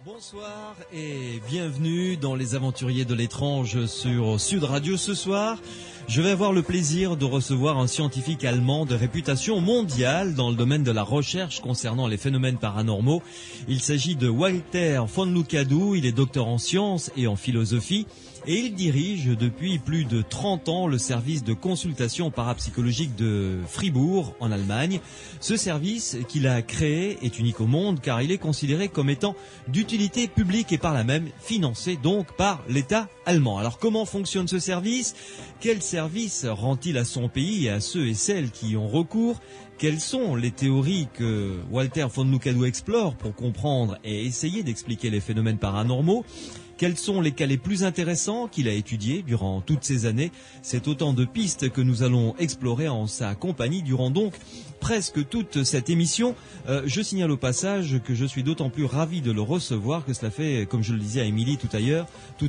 Bonsoir et bienvenue dans Les Aventuriers de l'étrange sur Sud Radio. Ce soir, je vais avoir le plaisir de recevoir un scientifique allemand de réputation mondiale dans le domaine de la recherche concernant les phénomènes paranormaux. Il s'agit de Walter von Lukadou. Il est docteur en sciences et en philosophie et il dirige depuis plus de 30 ans le service de consultation parapsychologique de Fribourg en Allemagne. Ce service qu'il a créé est unique au monde car il est considéré comme étant d'utilité publique et par là même financé donc par l'État allemand. Alors comment fonctionne ce service? Quel service rend-il à son pays et à ceux et celles qui y ont recours? Quelles sont les théories que Walter von Lukadou explore pour comprendre et essayer d'expliquer les phénomènes paranormaux? Quels sont les cas les plus intéressants qu'il a étudiés durant toutes ces années? C'est autant de pistes que nous allons explorer en sa compagnie durant donc presque toute cette émission. Je signale au passage que je suis d'autant plus ravi de le recevoir que cela fait, comme je le disais à Émilie tout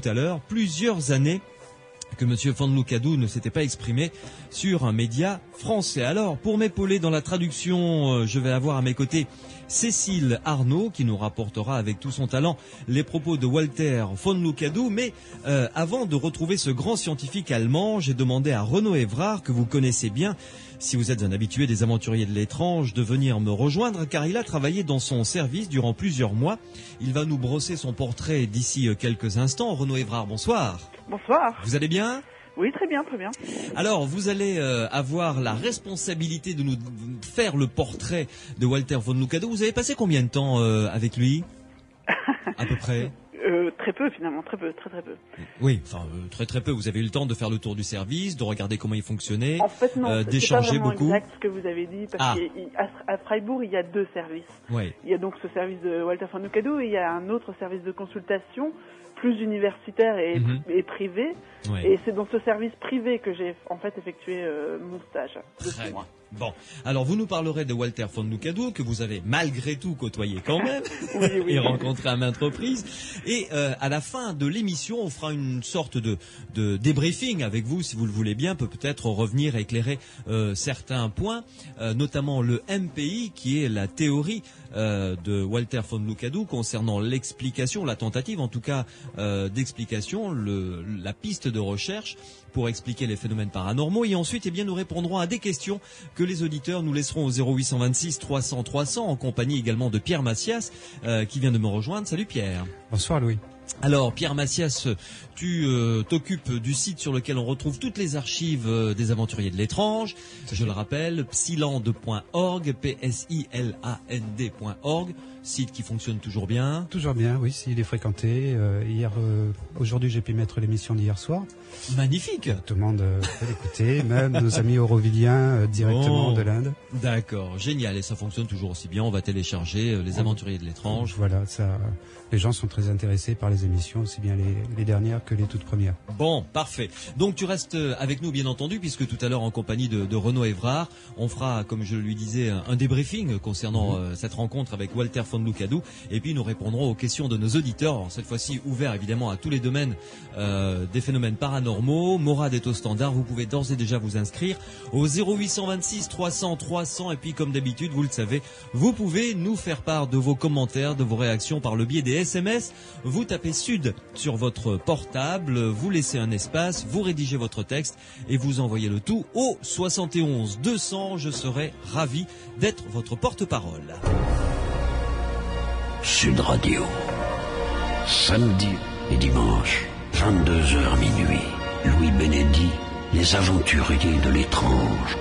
à l'heure, plusieurs années que M. von Lukadou ne s'était pas exprimé sur un média français. Alors, pour m'épauler dans la traduction, je vais avoir à mes côtés Cécile Arnaud, qui nous rapportera avec tout son talent les propos de Walter von Lukadou. Mais avant de retrouver ce grand scientifique allemand, j'ai demandé à Renaud Évrard, que vous connaissez bien, si vous êtes un habitué des Aventuriers de l'étrange, de venir me rejoindre, car il a travaillé dans son service durant plusieurs mois. Il va nous brosser son portrait d'ici quelques instants. Renaud Évrard, bonsoir. Bonsoir. Vous allez bien ? Oui, très bien, très bien. Alors, vous allez avoir la responsabilité de nous faire le portrait de Walter von Lukadou. Vous avez passé combien de temps avec lui, à peu près? Très peu, finalement, très peu, très peu. Oui, enfin, très peu. Vous avez eu le temps de faire le tour du service, de regarder comment il fonctionnait, en fait, non, d'échanger c'est pas beaucoup. exact ce que vous avez dit, parce qu'à Freiburg, il y a deux services. Oui. Il y a donc ce service de Walter von Lukadou et il y a un autre service de consultation plus universitaire et privé. Oui. Et c'est dans ce service privé que j'ai en fait effectué mon stage de 6 mois. Bon, alors vous nous parlerez de Walter von Lukadou, que vous avez malgré tout côtoyé quand même, oui. et rencontré à maintes reprises. Et à la fin de l'émission, on fera une sorte de débriefing avec vous, si vous le voulez bien, peut-être revenir et éclairer certains points, notamment le MPI, qui est la théorie de Walter von Lukadou concernant l'explication, la tentative en tout cas d'explication, la piste de recherche pour expliquer les phénomènes paranormaux. Et ensuite, nous répondrons à des questions que les auditeurs nous laisseront au 0826 300 300 en compagnie également de Pierre Massias qui vient de me rejoindre. Salut Pierre. Bonsoir Louis. Alors Pierre Massias, tu t'occupes du site sur lequel on retrouve toutes les archives des Aventuriers de l'étrange. Je le rappelle, psiland.org, psiland.org, site qui fonctionne toujours bien. Toujours bien, oui, il est fréquenté. Aujourd'hui, j'ai pu mettre l'émission d'hier soir. Magnifique. Tout le monde peut l'écouter, même nos amis eurovilliens directement de l'Inde. D'accord, génial, et ça fonctionne toujours aussi bien. On va télécharger les Aventuriers de l'étrange. Voilà, ça. Les gens sont très intéressés par les émissions, aussi bien les dernières que les toutes premières. Bon, parfait. Donc tu restes avec nous bien entendu, puisque tout à l'heure en compagnie de Renaud Évrard, on fera, comme je lui disais, un débriefing concernant cette rencontre avec Walter von Lukadou, et puis nous répondrons aux questions de nos auditeurs, alors, cette fois-ci ouvert évidemment à tous les domaines des phénomènes paranormaux. Morad est au standard, vous pouvez d'ores et déjà vous inscrire au 0826 300 300, et puis comme d'habitude, vous le savez, vous pouvez nous faire part de vos commentaires, de vos réactions par le biais des SMS. Vous tapez Sud sur votre portable, vous laissez un espace, vous rédigez votre texte et vous envoyez le tout au 71 200. Je serai ravi d'être votre porte-parole. Sud Radio, samedi et dimanche, 22h minuit. Louis Bénédit, les Aventuriers de l'étrange.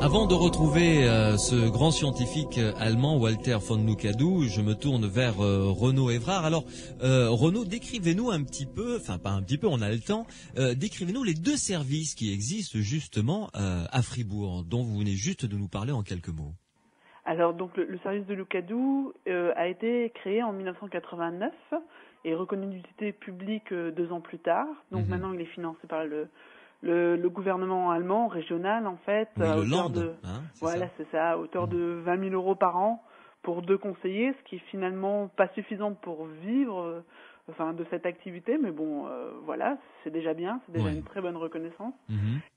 Avant de retrouver ce grand scientifique allemand, Walter von Lukadou, je me tourne vers Renaud Évrard. Alors, Renaud, décrivez-nous un petit peu, enfin pas un petit peu, on a le temps, décrivez-nous les deux services qui existent justement à Fribourg, dont vous venez juste de nous parler en quelques mots. Alors, donc, le service de Lukadou a été créé en 1989 et reconnu d'utilité publique 2 ans plus tard. Donc, maintenant, il est financé par le gouvernement allemand, régional, en fait. Oui, le Land, c'est ça, à hauteur de 20 000 € par an pour 2 conseillers, ce qui est finalement pas suffisant pour vivre de cette activité, mais bon, voilà, c'est déjà bien, c'est déjà une très bonne reconnaissance.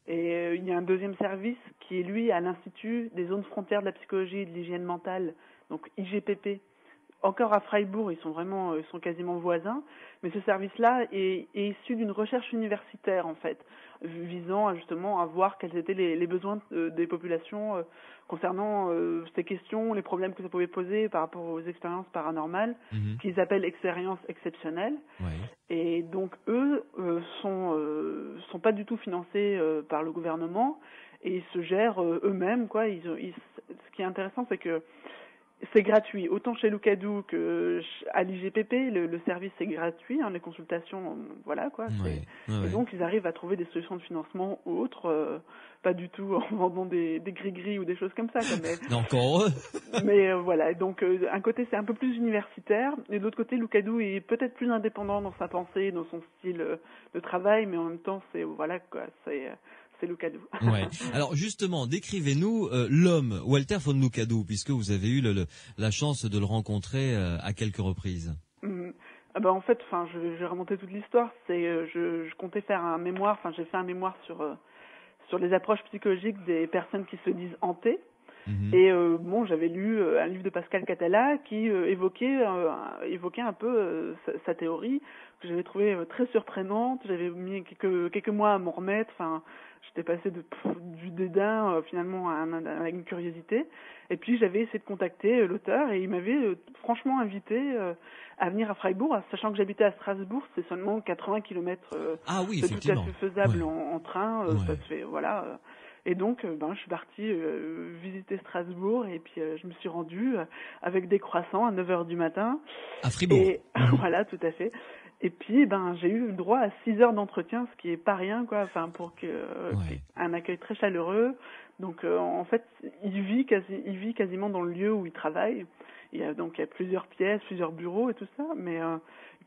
Et il y a un deuxième service qui est, lui, à l'Institut des zones frontières de la psychologie et de l'hygiène mentale, donc IGPP, encore à Freiburg, ils sont quasiment voisins, mais ce service-là est issu d'une recherche universitaire en fait, visant justement à voir quels étaient les besoins des populations concernant ces questions, les problèmes que ça pouvait poser par rapport aux expériences paranormales, qu'ils appellent expériences exceptionnelles. Ouais. Et donc eux sont pas du tout financés par le gouvernement et ils se gèrent eux-mêmes quoi. Ce qui est intéressant, c'est que c'est gratuit, autant chez Lucadou que à l'IGPP, le service est gratuit, hein, les consultations, voilà quoi. Et donc ils arrivent à trouver des solutions de financement autres, pas du tout en vendant des gris-gris ou des choses comme ça. Mais encore heureux. Mais voilà, donc un côté c'est un peu plus universitaire, et de l'autre côté Lucadou est peut-être plus indépendant dans sa pensée, dans son style de travail, mais en même temps c'est voilà quoi, c'est Lucadou. Ouais. Alors justement, décrivez-nous l'homme Walter von Lucadou, puisque vous avez eu la chance de le rencontrer à quelques reprises. Ah ben en fait, je vais remonter toute l'histoire. Je comptais faire un mémoire. J'ai fait un mémoire sur les approches psychologiques des personnes qui se disent hantées. Et j'avais lu un livre de Pascal Catala qui évoquait un peu sa théorie, que j'avais trouvé très surprenante. J'avais mis quelques mois à m'en remettre. J'étais passé du dédain finalement à une curiosité. Et puis j'avais essayé de contacter l'auteur et il m'avait franchement invité à venir à Freiburg, sachant que j'habitais à Strasbourg, c'est seulement 80 km. Ah oui, c'est effectivement. tout à fait faisable en train. Ouais. Ça se fait, voilà. Et donc, je suis partie visiter Strasbourg et puis je me suis rendue avec des croissants à 9h du matin. À Fribourg. Et voilà, tout à fait. Et puis, j'ai eu droit à 6 heures d'entretien, ce qui est pas rien, quoi. Pour un accueil très chaleureux. Donc, en fait, il vit quasiment dans le lieu où il travaille. Il y a plusieurs pièces, plusieurs bureaux et tout ça. Mais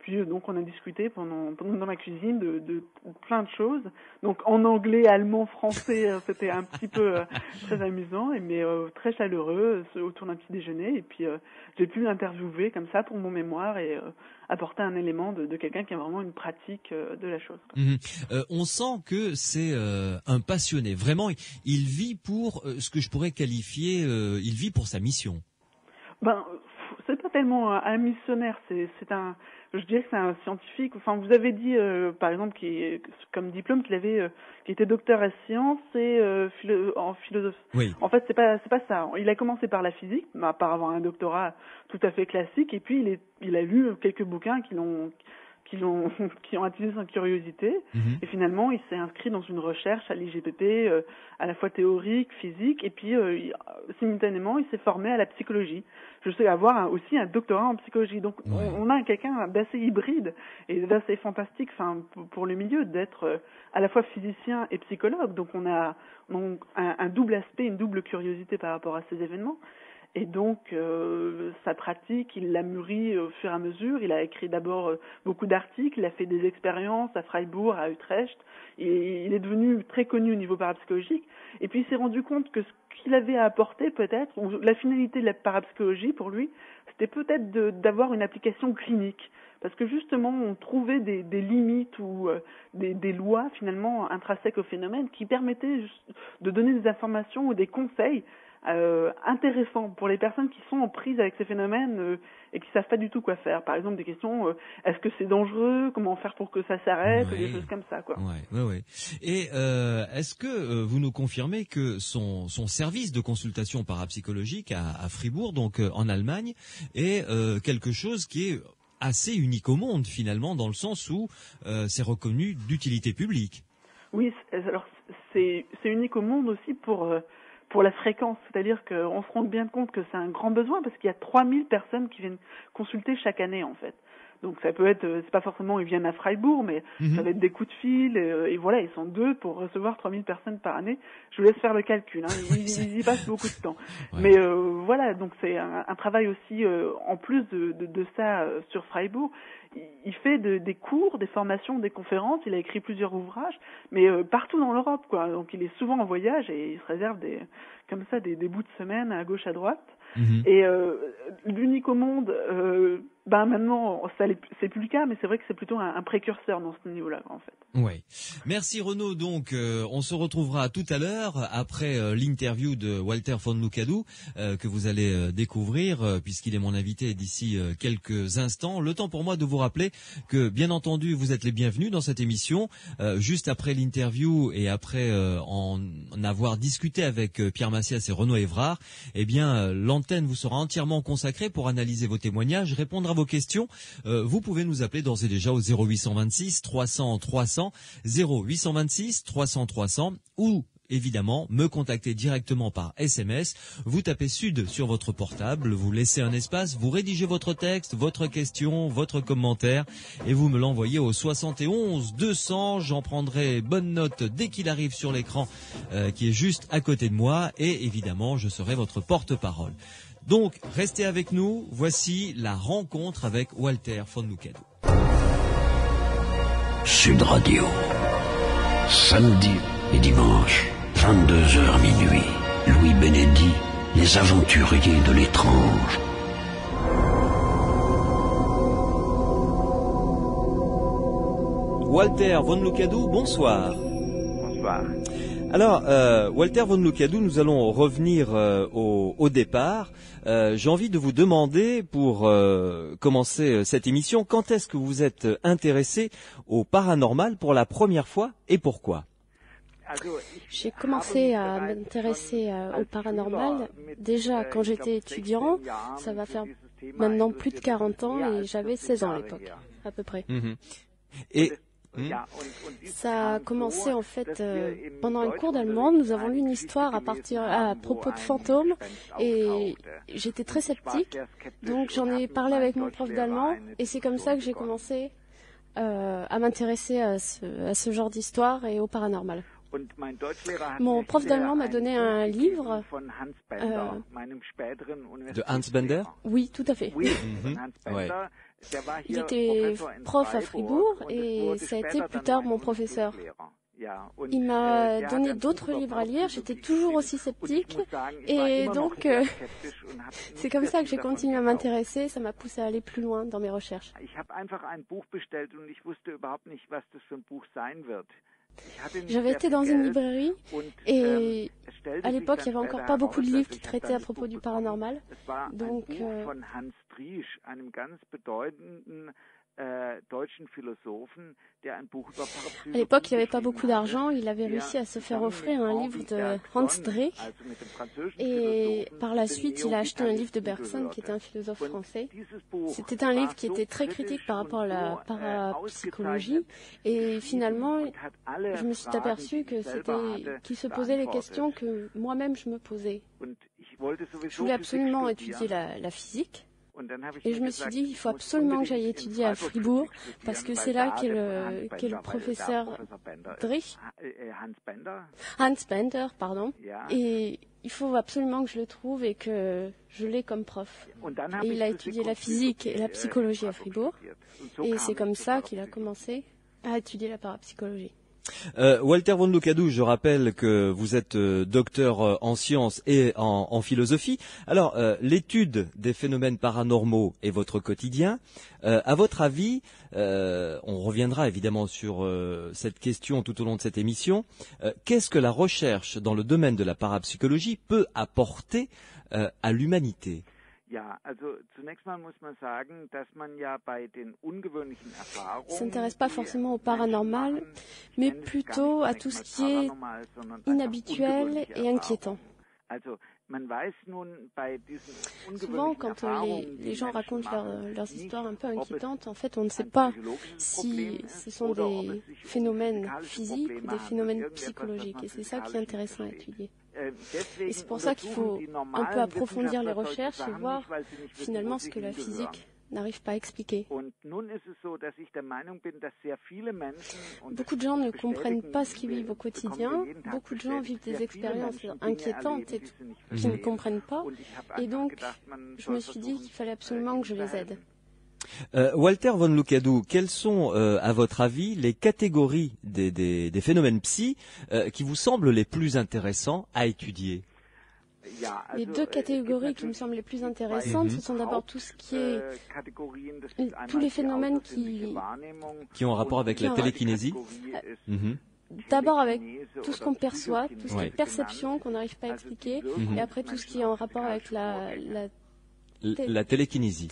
puis donc on a discuté pendant dans la cuisine de plein de choses. Donc en anglais, allemand, français, c'était un petit peu très amusant, mais très chaleureux autour d'un petit déjeuner. Et puis j'ai pu l'interviewer comme ça pour mon mémoire et apporter un élément de quelqu'un qui a vraiment une pratique de la chose. On sent que c'est un passionné. Vraiment, il vit pour ce que je pourrais qualifier. Il vit pour sa mission. C'est pas tellement un missionnaire, je dirais que c'est un scientifique. Vous avez dit, par exemple, comme diplôme qu'il était docteur en sciences et en philosophie. Oui. En fait, c'est pas ça. Il a commencé par la physique, par avoir un doctorat tout à fait classique, et puis il a lu quelques bouquins qui ont attisé sa curiosité, et finalement il s'est inscrit dans une recherche à l'IGPP, à la fois théorique, physique, et puis simultanément il s'est formé à la psychologie. Je sais avoir aussi un doctorat en psychologie, donc on a quelqu'un d'assez hybride et d'assez fantastique, pour le milieu, d'être à la fois physicien et psychologue. Donc on a un double aspect, une double curiosité par rapport à ces événements. Et donc, sa pratique, il l'a mûrie au fur et à mesure. Il a écrit d'abord beaucoup d'articles, il a fait des expériences à Freiburg, à Utrecht. Et il est devenu très connu au niveau parapsychologique. Et puis, il s'est rendu compte que ce qu'il avait à apporter, peut-être, ou la finalité de la parapsychologie pour lui, c'était peut-être d'avoir une application clinique. Parce que justement, on trouvait des limites ou des lois, finalement, intrinsèques au phénomène qui permettaient de donner des informations ou des conseils intéressant pour les personnes qui sont en prise avec ces phénomènes et qui savent pas du tout quoi faire. Par exemple, des questions est-ce que c'est dangereux, comment faire pour que ça s'arrête, des choses comme ça, quoi. Ouais. Et est-ce que vous nous confirmez que son service de consultation parapsychologique à Fribourg, donc en Allemagne, est quelque chose qui est assez unique au monde finalement, dans le sens où c'est reconnu d'utilité publique? Oui, alors c'est unique au monde aussi pour la fréquence, c'est-à-dire qu'on se rend bien compte que c'est un grand besoin parce qu'il y a 3000 personnes qui viennent consulter chaque année en fait. Donc ça peut être, c'est pas forcément ils viennent à Freiburg, mais ça va être des coups de fil et voilà, ils sont 2 pour recevoir 3000 personnes par année. Je vous laisse faire le calcul, ils y passent beaucoup de temps. Ouais. Mais voilà, donc c'est un travail aussi en plus de ça sur Freiburg. Il fait des cours, des formations, des conférences, il a écrit plusieurs ouvrages, mais partout dans l'Europe, quoi. Donc il est souvent en voyage et il se réserve des bouts de semaine à gauche, à droite. Et l'unique au monde, maintenant, c'est plus le cas, mais c'est vrai que c'est plutôt un précurseur dans ce niveau-là, en fait. Oui. Merci Renaud. Donc, on se retrouvera tout à l'heure après l'interview de Walter von Lucadou que vous allez découvrir puisqu'il est mon invité d'ici quelques instants. Le temps pour moi de vous rappeler que, bien entendu, vous êtes les bienvenus dans cette émission. Juste après l'interview et après en avoir discuté avec Pierre Massias et Renaud Évrard, eh bien, l'antenne vous sera entièrement consacrée pour analyser vos témoignages, répondre à vos questions. Vous pouvez nous appeler d'ores et déjà au 0826 300 300, 0826 300 300 ou évidemment me contacter directement par SMS. Vous tapez Sud sur votre portable, vous laissez un espace, vous rédigez votre texte, votre question, votre commentaire et vous me l'envoyez au 71 200. J'en prendrai bonne note dès qu'il arrive sur l'écran qui est juste à côté de moi et évidemment je serai votre porte-parole. Donc restez avec nous, voici la rencontre avec Walter von Lucadou. Sud Radio, samedi et dimanche, 22h minuit, Louis Benedy, les aventuriers de l'étrange. Walter von Lucadou, bonsoir. Bonsoir. Alors, Walter von Lucadou, nous allons revenir au départ. J'ai envie de vous demander, pour commencer cette émission, quand est-ce que vous êtes intéressé au paranormal pour la première fois et pourquoi ? J'ai commencé à m'intéresser au paranormal déjà quand j'étais étudiant. Ça va faire maintenant plus de 40 ans et j'avais 16 ans à l'époque, à peu près. Et ça a commencé en fait pendant un cours d'allemand. Nous avons lu une histoire à propos de fantômes et j'étais très sceptique. Donc j'en ai parlé avec mon prof d'allemand et c'est comme ça que j'ai commencé à m'intéresser à ce genre d'histoire et au paranormal. Mon prof d'allemand m'a donné un livre de Hans Bender ? Oui, tout à fait. Ouais. Il était prof à Fribourg et ça a été plus tard mon professeur. Il m'a donné d'autres livres à lire, j'étais toujours aussi sceptique et donc c'est comme ça que j'ai continué à m'intéresser, ça m'a poussé à aller plus loin dans mes recherches. J'avais été dans une librairie et à l'époque il n'y avait encore pas beaucoup de livres qui traitaient à propos du paranormal. Donc à l'époque, il n'y avait pas beaucoup d'argent. Il avait réussi à se faire offrir un livre de Hans Drake. Et par la suite, il a acheté un livre de Bergson, qui était un philosophe français. C'était un livre qui était très critique par rapport à la parapsychologie. Et finalement, je me suis aperçu qu'il se posait les questions que moi-même je me posais. Je voulais absolument étudier la physique. Et je me suis dit, il faut absolument que j'aille étudier à Fribourg, parce que c'est là qu'est le professeur Drich, Hans Bender, pardon. Et il faut absolument que je le trouve et que je l'ai comme prof. Et il a étudié la physique et la psychologie à Fribourg. Et c'est comme ça qu'il a commencé à étudier la parapsychologie. Walter von Lucadou, je rappelle que vous êtes docteur en sciences et en philosophie. Alors, l'étude des phénomènes paranormaux est votre quotidien. À votre avis, on reviendra évidemment sur cette question tout au long de cette émission. Qu'est-ce que la recherche dans le domaine de la parapsychologie peut apporter à l'humanité ? Ça s'intéresse pas forcément au paranormal, mais plutôt à tout ce qui est inhabituel et inquiétant. Souvent, quand les gens racontent leurs histoires un peu inquiétantes, en fait, on ne sait pas si ce sont des phénomènes physiques ou des phénomènes psychologiques. Et c'est ça qui est intéressant à étudier. Et c'est pour ça qu'il faut un peu approfondir les recherches et voir finalement ce que la physique n'arrive pas à expliquer. Beaucoup de gens ne comprennent pas ce qu'ils vivent au quotidien. Beaucoup de gens vivent des expériences inquiétantes et qu'ils ne comprennent pas. Et donc, je me suis dit qu'il fallait absolument que je les aide. Walter von Lucadou, quelles sont, à votre avis, les catégories des phénomènes psy qui vous semblent les plus intéressants à étudier ? Les deux catégories qui me semblent les plus intéressantes, ce sont d'abord tout ce qui est tous les phénomènes qui ont un rapport avec la télékinésie. D'abord avec tout ce qu'on perçoit, tout ce qui est perception qu'on n'arrive pas à expliquer, et après tout ce qui est en rapport avec la télékinésie.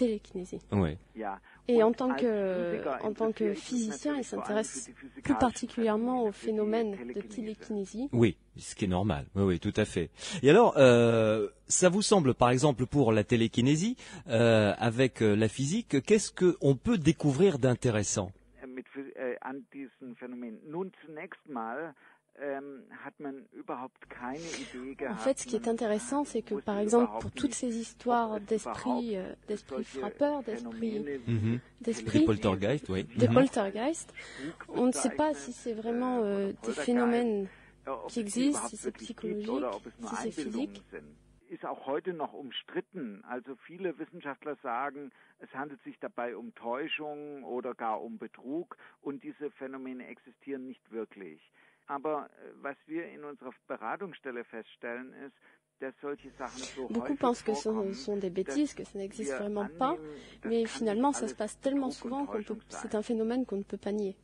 Ouais. Et en tant que physicien, il s'intéresse plus particulièrement au phénomène de télékinésie. Oui, ce qui est normal. Oui, tout à fait. Et alors, ça vous semble, par exemple, pour la télékinésie, avec la physique, qu'est-ce qu'on peut découvrir d'intéressant? En fait, ce qui est intéressant, c'est que, par exemple, pour toutes ces histoires d'esprit frappeur, des poltergeists, oui. Des poltergeists, on ne sait pas si c'est vraiment des phénomènes qui existent, si c'est psychologique, si c'est physique. Ist auch heute noch umstritten. Also viele Wissenschaftler sagen, es handelt sich dabei um Täuschung oder gar um Betrug und diese Phänomene existieren nicht wirklich. Aber was wir in unserer Beratungsstelle feststellen ist, dass solche Sachen so Beaucoup pensent que ce sont des bêtises, que ça n'existe vraiment pas, mais finalement ça se passe tellement souvent c'est un phénomène qu'on ne peut pas nier.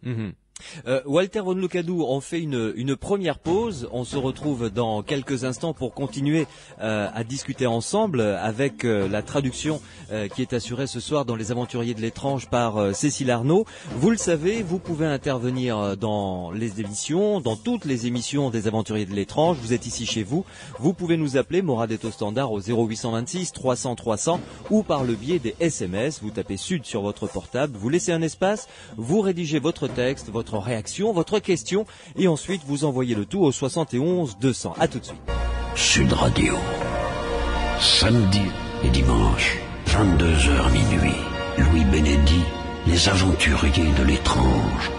Walter von Lukadou, on fait une première pause. On se retrouve dans quelques instants pour continuer à discuter ensemble avec la traduction qui est assurée ce soir dans Les Aventuriers de l'étrange par Cécile Arnaud. Vous le savez, vous pouvez intervenir dans les émissions, dans toutes les émissions des Aventuriers de l'étrange. Vous êtes ici chez vous. Vous pouvez nous appeler, Morad est au standard, au 0826 300 300 ou par le biais des SMS. Vous tapez Sud sur votre portable, vous laissez un espace, vous rédigez votre texte, votre réaction, votre question, et ensuite vous envoyez le tout au 71 200. À tout de suite. Sud Radio, samedi et dimanche, 22h minuit. Louis Bénédy, les aventuriers de l'étrange.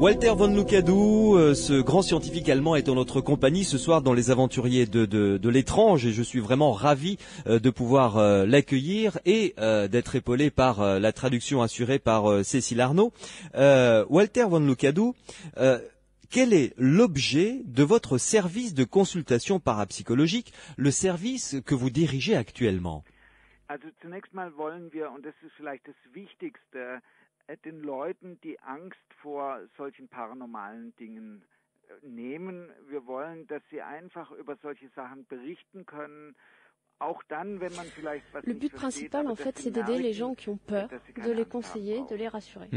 Walter von Lukadou, ce grand scientifique allemand, est en notre compagnie ce soir dans Les Aventuriers de l'étrange, et je suis vraiment ravi de pouvoir l'accueillir et d'être épaulé par la traduction assurée par Cécile Arnaud. Walter von Lukadou, quel est l'objet de votre service de consultation parapsychologique, le service que vous dirigez actuellement? Also zunächst mal wollen wir, und das ist vielleicht das Wichtigste, den Leuten die Angst vor solchen paranormalen Dingen nehmen. Wir wollen, dass sie einfach über solche Sachen berichten können. Auch dann, wenn man vielleicht was Le but principal, en fait, c'est d'aider les gens qui ont peur, de les conseiller, de les rassurer.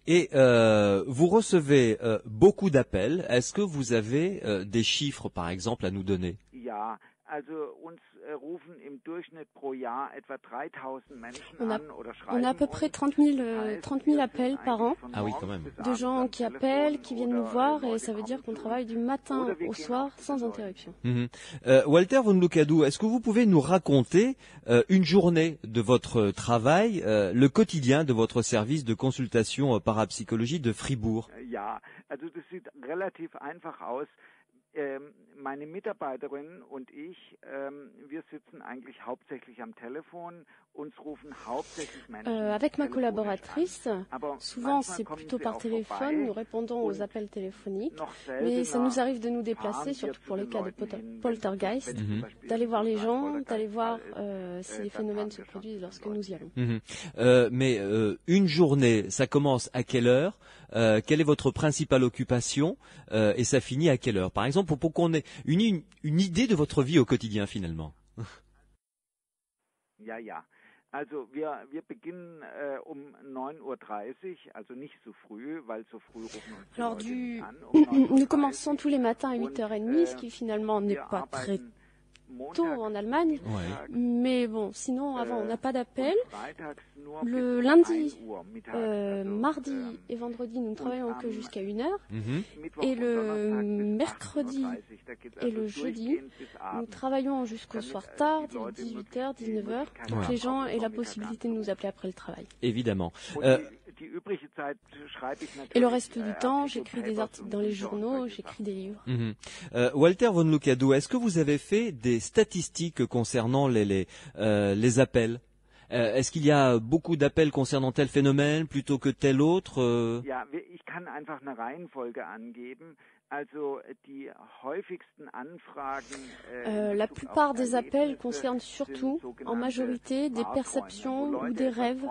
Et vous recevez beaucoup d'appels. Est-ce que vous avez des chiffres, par exemple, à nous donner? Ja, also uns rufen im Durchschnitt pro Jahr etwa 3000 Menschen an oder schreiben. On a à peu près 30 000 appels par an. Ah oui, quand même. De gens qui appellent, qui viennent nous voir, et ça veut dire qu'on travaille du matin au soir sans interruption. Walter von Lukadou, est-ce que vous pouvez nous raconter une journée de votre travail, le quotidien de votre service de consultation parapsychologie de Fribourg? Ja, also das sieht relativ einfach aus. Meine Mitarbeiterin und ich, wir sitzen eigentlich hauptsächlich am Telefon. Uns rufen hauptsächlich Menschen. Avec ma collaboratrice, souvent c'est plutôt par téléphone, nous répondons aux appels téléphoniques, mais ça nous arrive de nous déplacer, surtout pour les cas de poltergeist, d'aller voir les gens, d'aller voir si les phénomènes se produisent lorsque nous y allons. Mais une journée, ça commence à quelle heure? Quelle est votre principale occupation et ça finit à quelle heure? Par exemple, pour qu'on ait une idée de votre vie au quotidien finalement. Ja. Also wir beginnen 9:30 Uhr, also nicht so früh, weil so früh rufen uns die Leute an. Nous commençons tous les matins à 8h30, ce qui finalement n'est pas très tôt en Allemagne, mais bon, sinon avant on n'a pas d'appel. Le lundi, mardi et vendredi, nous ne travaillons que jusqu'à 1h, et le mercredi et le jeudi, nous travaillons jusqu'au soir tard, 18h, 19h, pour que les gens aient la possibilité de nous appeler après le travail. Évidemment. Et le reste du temps, j'écris des articles dans les journaux, j'écris des livres. Walter von Lukadou, est-ce que vous avez fait des statistiques concernant les appels? Est-ce qu'il y a beaucoup d'appels concernant tel phénomène plutôt que tel autre Ja, ich kann einfach eine Reihenfolge angeben. Also die häufigsten Anfragen, la plupart des appels concernent surtout, en majorité, des perceptions ou des rêves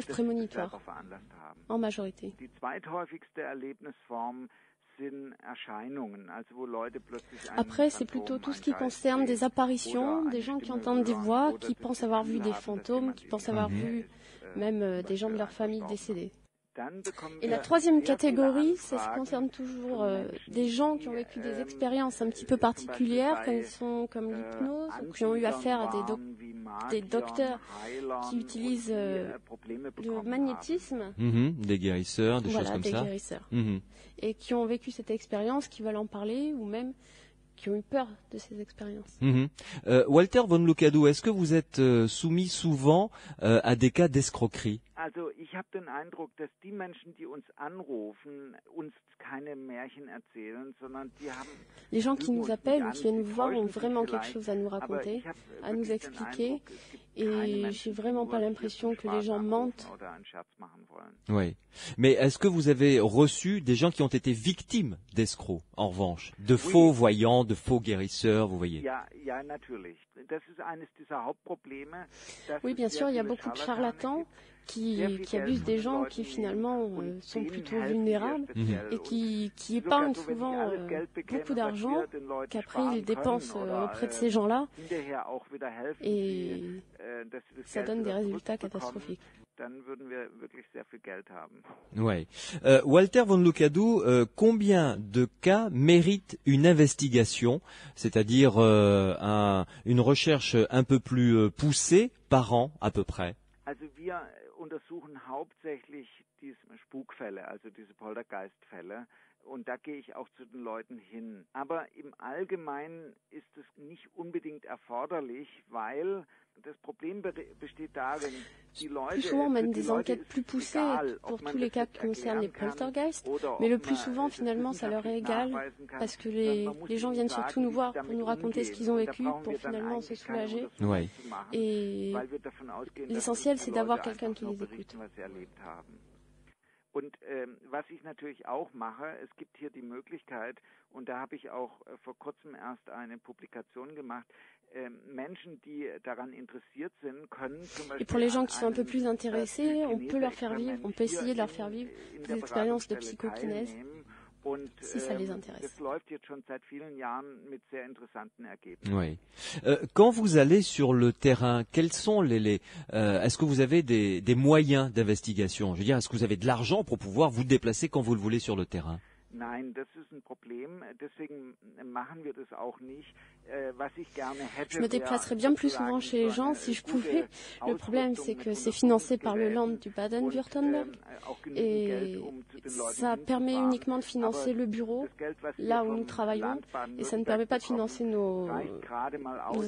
prémonitoires. En majorité. Die zweithäufigste Erlebnisform sind Erscheinungen, also wo Leute plötzlich Après, c'est plutôt tout ce qui concerne des apparitions, des gens qui entendent des voix, qui pensent avoir vu des fantômes, qui pensent avoir vu même des gens de leur famille décédés. Et la troisième catégorie, ça se concerne toujours des gens qui ont vécu des expériences un petit peu particulières, comme l'hypnose, ou qui ont eu affaire à des docteurs qui utilisent le magnétisme. Des guérisseurs, des choses comme ça. Guérisseurs. Et qui ont vécu cette expérience, qui veulent en parler, ou même qui ont eu peur de ces expériences. Walter von Lucadou, est-ce que vous êtes soumis souvent à des cas d'escroquerie? Also ich habe den Eindruck, dass die Menschen, die uns anrufen, uns keine Märchen erzählen, sondern die haben... Les gens qui nous appellent ou qui viennent nous voir ont vraiment quelque chose à nous raconter, à nous expliquer, et j'ai vraiment pas l'impression que les gens mentent. Oui. Mais est-ce que vous avez reçu des gens qui ont été victimes d'escrocs, en revanche, de faux voyants, de faux guérisseurs, vous voyez? Oui, bien sûr, il y a beaucoup de charlatans qui abusent des gens qui finalement sont plutôt vulnérables et qui épargnent souvent beaucoup d'argent qu'après ils dépensent auprès de ces gens-là et ça donne des résultats catastrophiques. Ouais. Walter von Lucadou, combien de cas méritent une investigation, c'est-à-dire une recherche un peu plus poussée par an à peu près? Also wir untersuchen hauptsächlich diese Spukfälle, also diese Poltergeistfälle. Und da gehe ich auch zu den Leuten hin. Aber im Allgemeinen ist es nicht unbedingt erforderlich, weil das Problem besteht darin, die Leute... Plus souvent, on mène des enquêtes plus poussées pour tous les cas qui concernent les poltergeists, mais le plus souvent, finalement, ça leur est égal, parce que les gens viennent surtout nous voir pour nous raconter ce qu'ils ont vécu, pour finalement se soulager. Ouais. Et l'essentiel, c'est d'avoir quelqu'un qui les écoute. Und was ich natürlich auch mache, es gibt hier die Möglichkeit, und da habe ich auch vor kurzem erst eine Publikation gemacht, Menschen, die daran interessiert sind, können zum Beispiel... Et pour les gens qui sont un peu plus intéressés, on peut leur faire vivre, on peut essayer de leur faire vivre des expériences de psychokinèse. Si ça les intéresse. Oui. Quand vous allez sur le terrain, quels sont est-ce que vous avez des moyens d'investigation? Je veux dire, est-ce que vous avez de l'argent pour pouvoir vous déplacer quand vous le voulez sur le terrain? Nein, das ist ein Problem, deswegen machen wir das auch nicht. Was ich gerne hätte, je me déplacerais bien plus souvent chez les gens si je pouvais. Le problème, c'est que c'est financé par le Land du Baden-Württemberg et ça permet uniquement de financer le bureau, là où nous travaillons, et ça ne permet pas de financer nos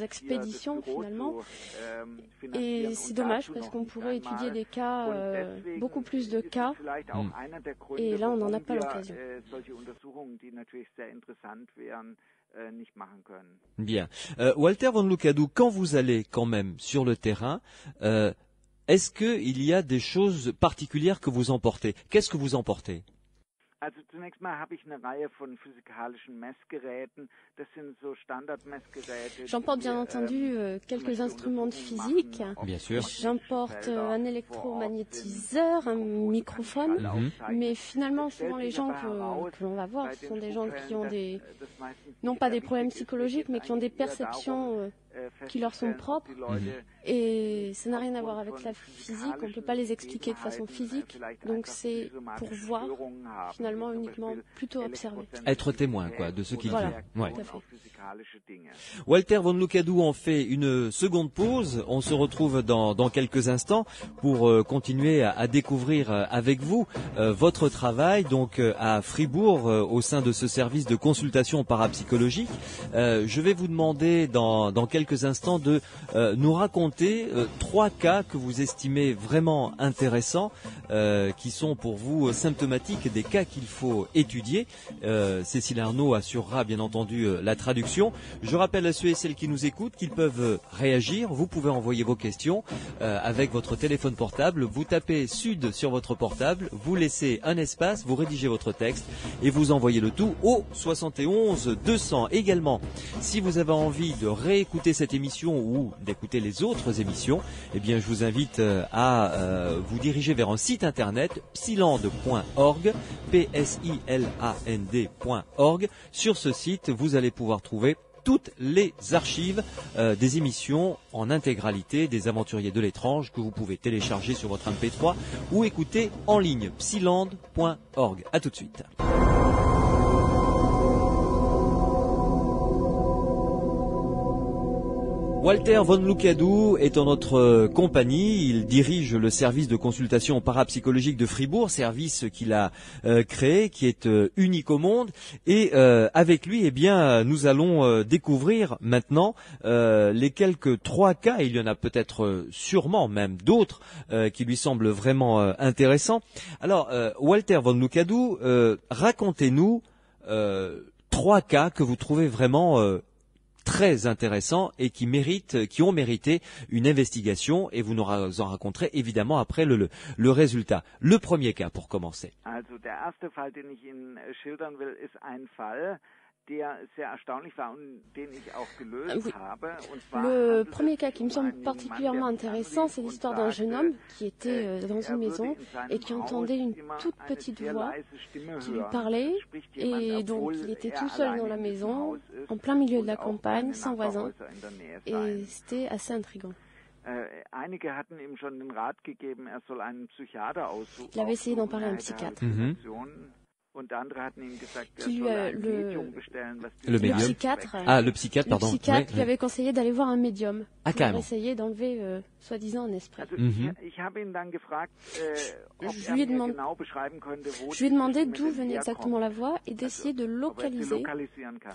expéditions finalement. Et c'est dommage parce qu'on pourrait étudier des cas, beaucoup plus de cas, et là on n'en a pas l'occasion. Bien. Walter von Lucadou, quand vous allez quand même sur le terrain, est-ce qu'il y a des choses particulières que vous emportez? Qu'est-ce que vous emportez? Also zunächst mal habe ich eine Reihe von physikalischen Messgeräten. Das sind so Standardmessgeräte. J'emporte bien entendu quelques instruments de physique. Bien sûr. J'emporte un électromagnétiseur, un microphone. Mais finalement, souvent les gens que l'on va voir, ce sont des gens qui ont non pas des problèmes psychologiques, mais qui ont des perceptions qui leur sont propres. Et ça n'a rien à voir avec la physique. On ne peut pas les expliquer de façon physique. Donc c'est pour voir, finalement, uniquement plutôt observer. Être témoin, quoi, de ce qu'il dit. Ouais. Tout à fait. Walter von Lucadou, on fait une seconde pause. On se retrouve dans quelques instants pour continuer à découvrir avec vous votre travail donc à Fribourg au sein de ce service de consultation parapsychologique. Je vais vous demander dans quelques instants de nous raconter 3 cas que vous estimez vraiment intéressants, qui sont pour vous symptomatiques des cas qui qu'il faut étudier. Cécile Arnaud assurera bien entendu la traduction. Je rappelle à ceux et celles qui nous écoutent qu'ils peuvent réagir. Vous pouvez envoyer vos questions avec votre téléphone portable. Vous tapez Sud sur votre portable, vous laissez un espace, vous rédigez votre texte et vous envoyez le tout au 71 200. Également, si vous avez envie de réécouter cette émission ou d'écouter les autres émissions, eh bien je vous invite à vous diriger vers un site internet psiland.org, psiland.org. Sur ce site, vous allez pouvoir trouver toutes les archives des émissions en intégralité des Aventuriers de l'étrange que vous pouvez télécharger sur votre MP3 ou écouter en ligne, psiland.org. À tout de suite. Walter von Lucadou est en notre compagnie. Il dirige le service de consultation parapsychologique de Fribourg, service qu'il a créé, qui est unique au monde. Et avec lui, eh bien, nous allons découvrir maintenant les quelques 3 cas. Il y en a peut-être sûrement même d'autres qui lui semblent vraiment intéressants. Alors, Walter von Lucadou, racontez-nous 3 cas que vous trouvez vraiment très intéressants et qui ont mérité une investigation, et vous nous en raconterez évidemment après le résultat. Le premier cas pour commencer. Also der erste Fall, den ich Ihnen schildern will, ist ein Fall, der sehr erstaunlich war und den ich auch gelöst habe. Le premier cas qui me semble particulièrement intéressant, c'est l'histoire d'un jeune homme qui était dans une maison et qui entendait une toute petite voix qui lui parlait, et donc il était tout seul dans la maison, en plein milieu de la campagne, sans voisin, et c'était assez intriguant. Einige hatten ihm schon den Rat gegeben, er soll einen Psychiater aussuchen. Il avait essayé d'en parler à un psychiatre. Le psychiatre, le psychiatre lui avait conseillé d'aller voir un médium pour essayer d'enlever soi-disant un esprit. Je lui ai demandé d'où venait exactement la voix et d'essayer de localiser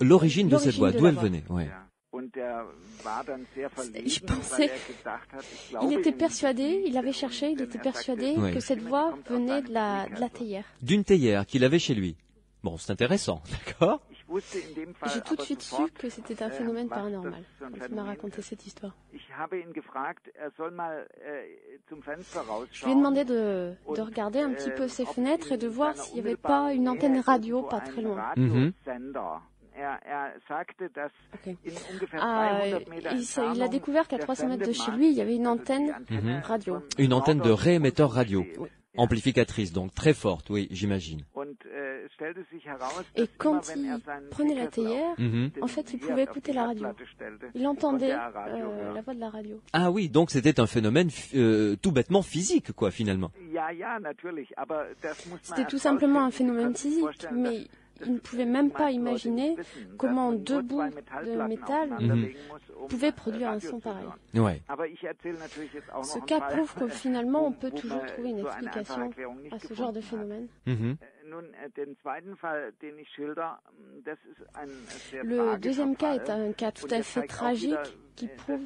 l'origine de cette voix, d'où elle venait. Ouais. Je pensais, il était persuadé, il avait cherché, il était persuadé que cette voix venait de la théière. D'une théière qu'il avait chez lui. Bon, c'est intéressant, d'accord? J'ai tout de suite su que c'était un phénomène paranormal quand il m'a raconté cette histoire. Je lui ai demandé de regarder un petit peu ses fenêtres et de voir s'il n'y avait pas une antenne radio pas très loin. Okay. Il a découvert qu'à 300 mètres de chez lui, il y avait une antenne radio. Une antenne de réémetteur radio. Oui. Amplificatrice, donc très forte, oui, j'imagine. Et quand il prenait la théière, en fait, il pouvait écouter la radio. Il entendait la voix de la radio. Ah oui, donc c'était un phénomène tout bêtement physique, quoi, finalement. C'était tout simplement un phénomène physique, mais il ne pouvait même pas imaginer comment 2 bouts de métal pouvaient produire un son pareil. Ouais. Ce cas prouve que finalement on peut toujours trouver une explication à ce genre de phénomène. Le deuxième cas est un cas tout à fait tragique qui prouve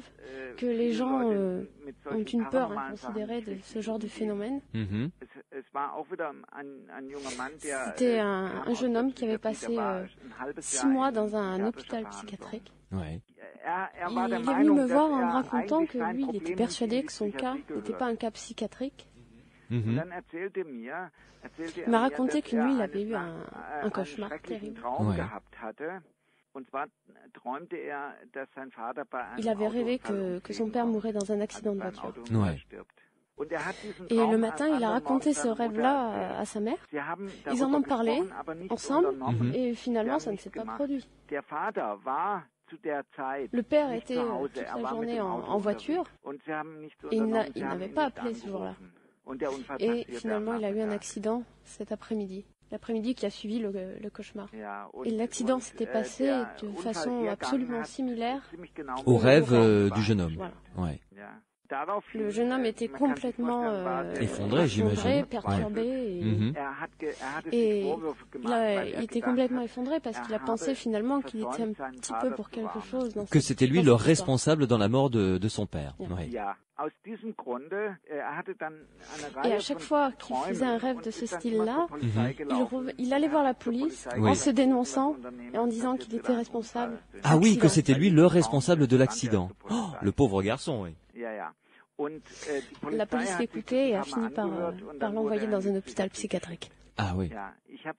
que les gens ont une peur inconsidérée de ce genre de phénomène. C'était un jeune homme qui avait passé 6 mois dans un hôpital psychiatrique. Ouais. Il est venu me voir en me racontant que lui, il était persuadé que son cas n'était pas un cas psychiatrique. Il m'a raconté que lui, il avait eu un cauchemar terrible. Ouais. Il avait rêvé que son père mourait dans un accident de voiture. Ouais. Et le matin, il a raconté ce rêve-là à sa mère. Ils en ont parlé ensemble et finalement, ça ne s'est pas produit. Le père était toute la journée en voiture et il n'avait pas appelé ce jour-là. Et finalement, il a eu un accident cet après-midi. L'après-midi qui a suivi le cauchemar. Et l'accident s'était passé de façon absolument similaire au rêve du jeune homme. Voilà. Ouais. Le jeune homme était complètement effondré, j'imagine. perturbé. Et là, il était complètement effondré parce qu'il a pensé finalement qu'il était un petit peu pour quelque chose. Que c'était lui le responsable dans la mort de son père. Oui. Et à chaque fois qu'il faisait un rêve de ce style-là, il allait voir la police en se dénonçant et en disant qu'il était responsable. Ah oui, que c'était lui le responsable de l'accident. Oh, le pauvre garçon, oui. La police l'écoutait et a fini par l'envoyer dans un hôpital psychiatrique. Ah oui. Je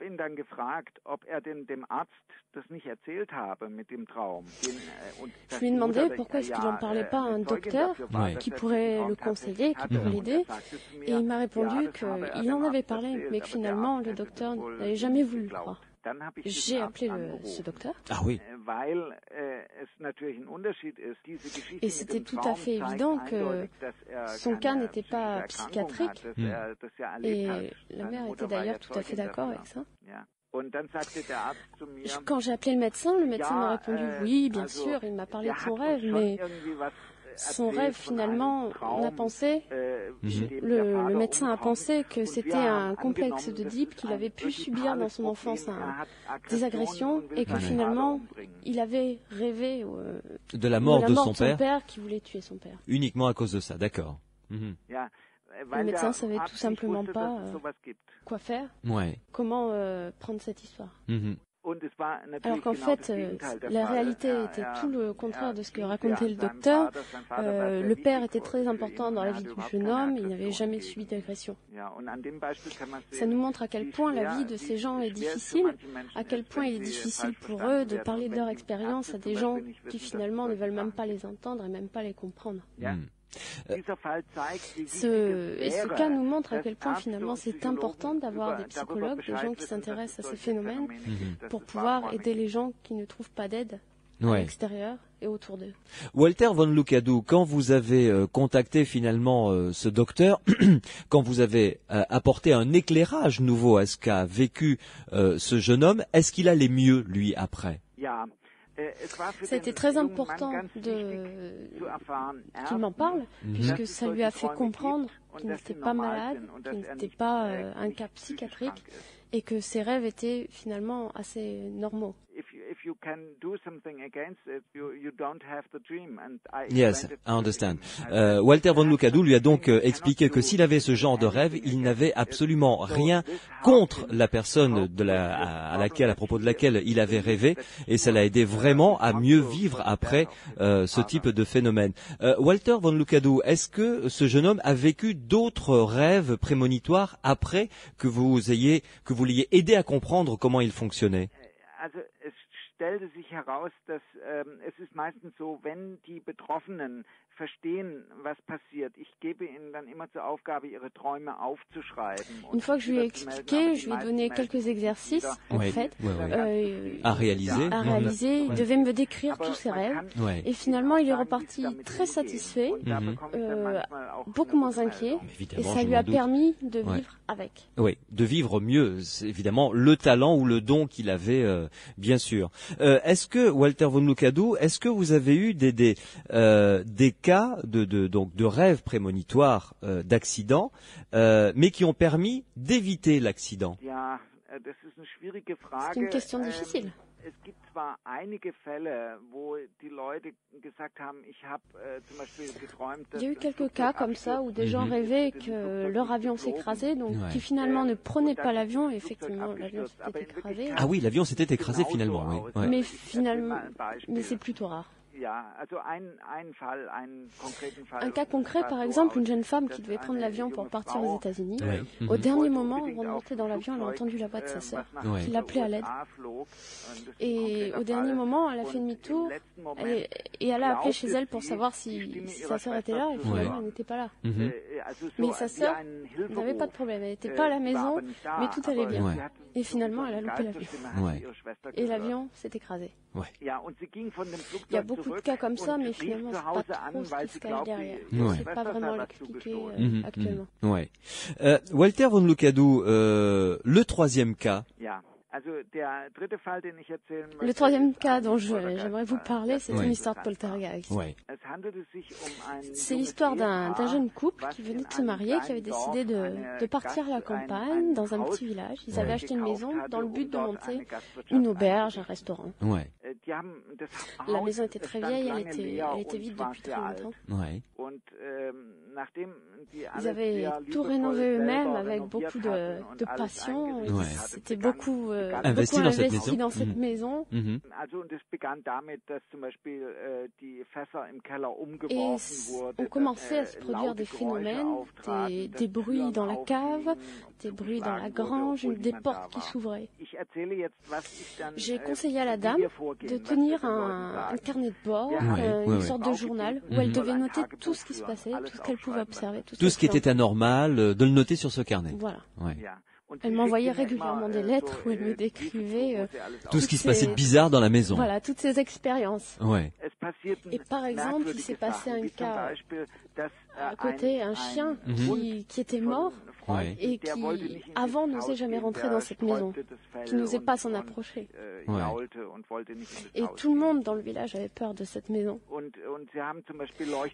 lui ai demandé pourquoi est-ce qu'il n'en parlait pas à un docteur qui pourrait le conseiller, qui pourrait l'aider. Et il m'a répondu qu'il en avait parlé, mais que finalement le docteur n'avait jamais voulu le croire. J'ai appelé ce docteur. Ah oui. Et c'était tout à fait évident que son cas n'était pas psychiatrique. Et la mère était d'ailleurs tout à fait d'accord avec ça. Quand j'ai appelé le médecin m'a répondu oui, bien sûr, il m'a parlé de son rêve, mais son rêve, finalement, on a pensé, le médecin a pensé que c'était un complexe d'Oedipe, qu'il avait pu subir dans son enfance des agressions et que finalement, il avait rêvé de la mort de son père qui voulait tuer son père. Uniquement à cause de ça, d'accord. Le médecin savait tout simplement pas quoi faire, comment prendre cette histoire. Alors qu'en fait, la réalité était tout le contraire de ce que racontait le docteur. Le père était très important dans la vie du jeune homme, il n'avait jamais subi d'agression. Ça nous montre à quel point la vie de ces gens est difficile, à quel point il est difficile pour eux de parler de leur expérience à des gens qui finalement ne veulent même pas les entendre et même pas les comprendre. Ce cas nous montre à quel point finalement c'est important d'avoir des psychologues, des gens qui s'intéressent à ces phénomènes pour pouvoir aider les gens qui ne trouvent pas d'aide à l'extérieur et autour d'eux. Walter von Lucadou, quand vous avez contacté finalement ce docteur, quand vous avez apporté un éclairage nouveau à ce qu'a vécu ce jeune homme, est-ce qu'il allait mieux lui après? Ça a été très important qu'il m'en parle, puisque ça lui a fait comprendre qu'il n'était pas malade, qu'il n'était pas un cas psychiatrique, et que ses rêves étaient finalement assez normaux. Yes, I understand. Walter von Lucadou lui a donc expliqué que s'il avait ce genre de rêve, il n'avait absolument rien contre la personne à propos de laquelle il avait rêvé, et ça l'a aidé vraiment à mieux vivre après ce type de phénomène. Walter von Lucadou, est-ce que ce jeune homme a vécu d'autres rêves prémonitoires après que vous l'ayez aidé à comprendre comment il fonctionnait? Stellte sich heraus, dass es ist meistens so, wenn die Betroffenen verstehen, was passiert. Ich gebe ihnen dann immer zur Aufgabe, ihre Träume aufzuschreiben. Une fois que je lui ai expliqué, je lui ai donné quelques exercices, en fait, à réaliser. Il devait me décrire tous ses rêves. Et finalement, il est reparti très satisfait, beaucoup moins inquiet. Et ça lui a permis de vivre avec. Oui, de vivre mieux. C'est évidemment le talent ou le don qu'il avait, bien sûr. Est-ce que, Walter von Lucadou, est-ce que vous avez eu des cas de rêves prémonitoires d'accidents, mais qui ont permis d'éviter l'accident? C'est une question difficile. Il y a eu quelques cas comme ça où des gens rêvaient que leur avion s'écrasait, donc qui finalement ne prenaient pas l'avion, et effectivement l'avion s'était écrasé. Ah oui, l'avion s'était écrasé finalement, oui. Mais c'est plutôt rare. Un cas concret, par exemple, une jeune femme qui devait prendre l'avion pour partir aux États-Unis. Au dernier moment, avant de monter dans l'avion, elle a entendu la voix de sa sœur qui l'appelait à l'aide. Et au dernier moment, elle a fait demi-tour et elle a appelé chez elle pour savoir si sa sœur était là, et finalement, elle n'était pas là. Mais sa sœur n'avait pas de problème, elle n'était pas à la maison, mais tout allait bien. Et finalement, elle a loupé l'avion. Et l'avion s'est écrasé. Il y a beaucoup de cas comme ça, mais finalement, c'est pas trop ce qui se cache derrière. Je ne sais pas vraiment l'expliquer actuellement. Walter von Lucadou, le troisième cas. Le troisième cas dont j'aimerais vous parler, c'est une histoire de poltergeist. C'est l'histoire d'un jeune couple qui venait de se marier, qui avait décidé de partir à la campagne, dans un petit village. Ils avaient acheté une maison dans le but de monter une auberge, un restaurant. Ouais. La maison était très vieille, elle était vide depuis très longtemps. Ouais. Ils avaient tout rénové eux-mêmes avec beaucoup de passion. Ouais. C'était beaucoup investi dans cette maison. Mhm. Et on commençait à se produire des phénomènes, des bruits dans la cave, des bruits dans la grange, des portes qui s'ouvraient. J'ai conseillé à la dame de tenir un carnet de bord, une sorte de journal, où elle devait noter tout ce qui se passait, tout ce qu'elle pouvait observer. Tout ce qui était anormal, de le noter sur ce carnet. Voilà. Ouais. Elle m'envoyait régulièrement des lettres où elle me décrivait tout ce qui se passait de bizarre dans la maison. Voilà, toutes ces expériences. Ouais. Et par exemple, il s'est passé un cas à côté, un chien qui était mort et qui, avant, n'osait jamais rentrer dans cette maison, qui n'osait pas s'en approcher. Ouais. Et tout le monde dans le village avait peur de cette maison.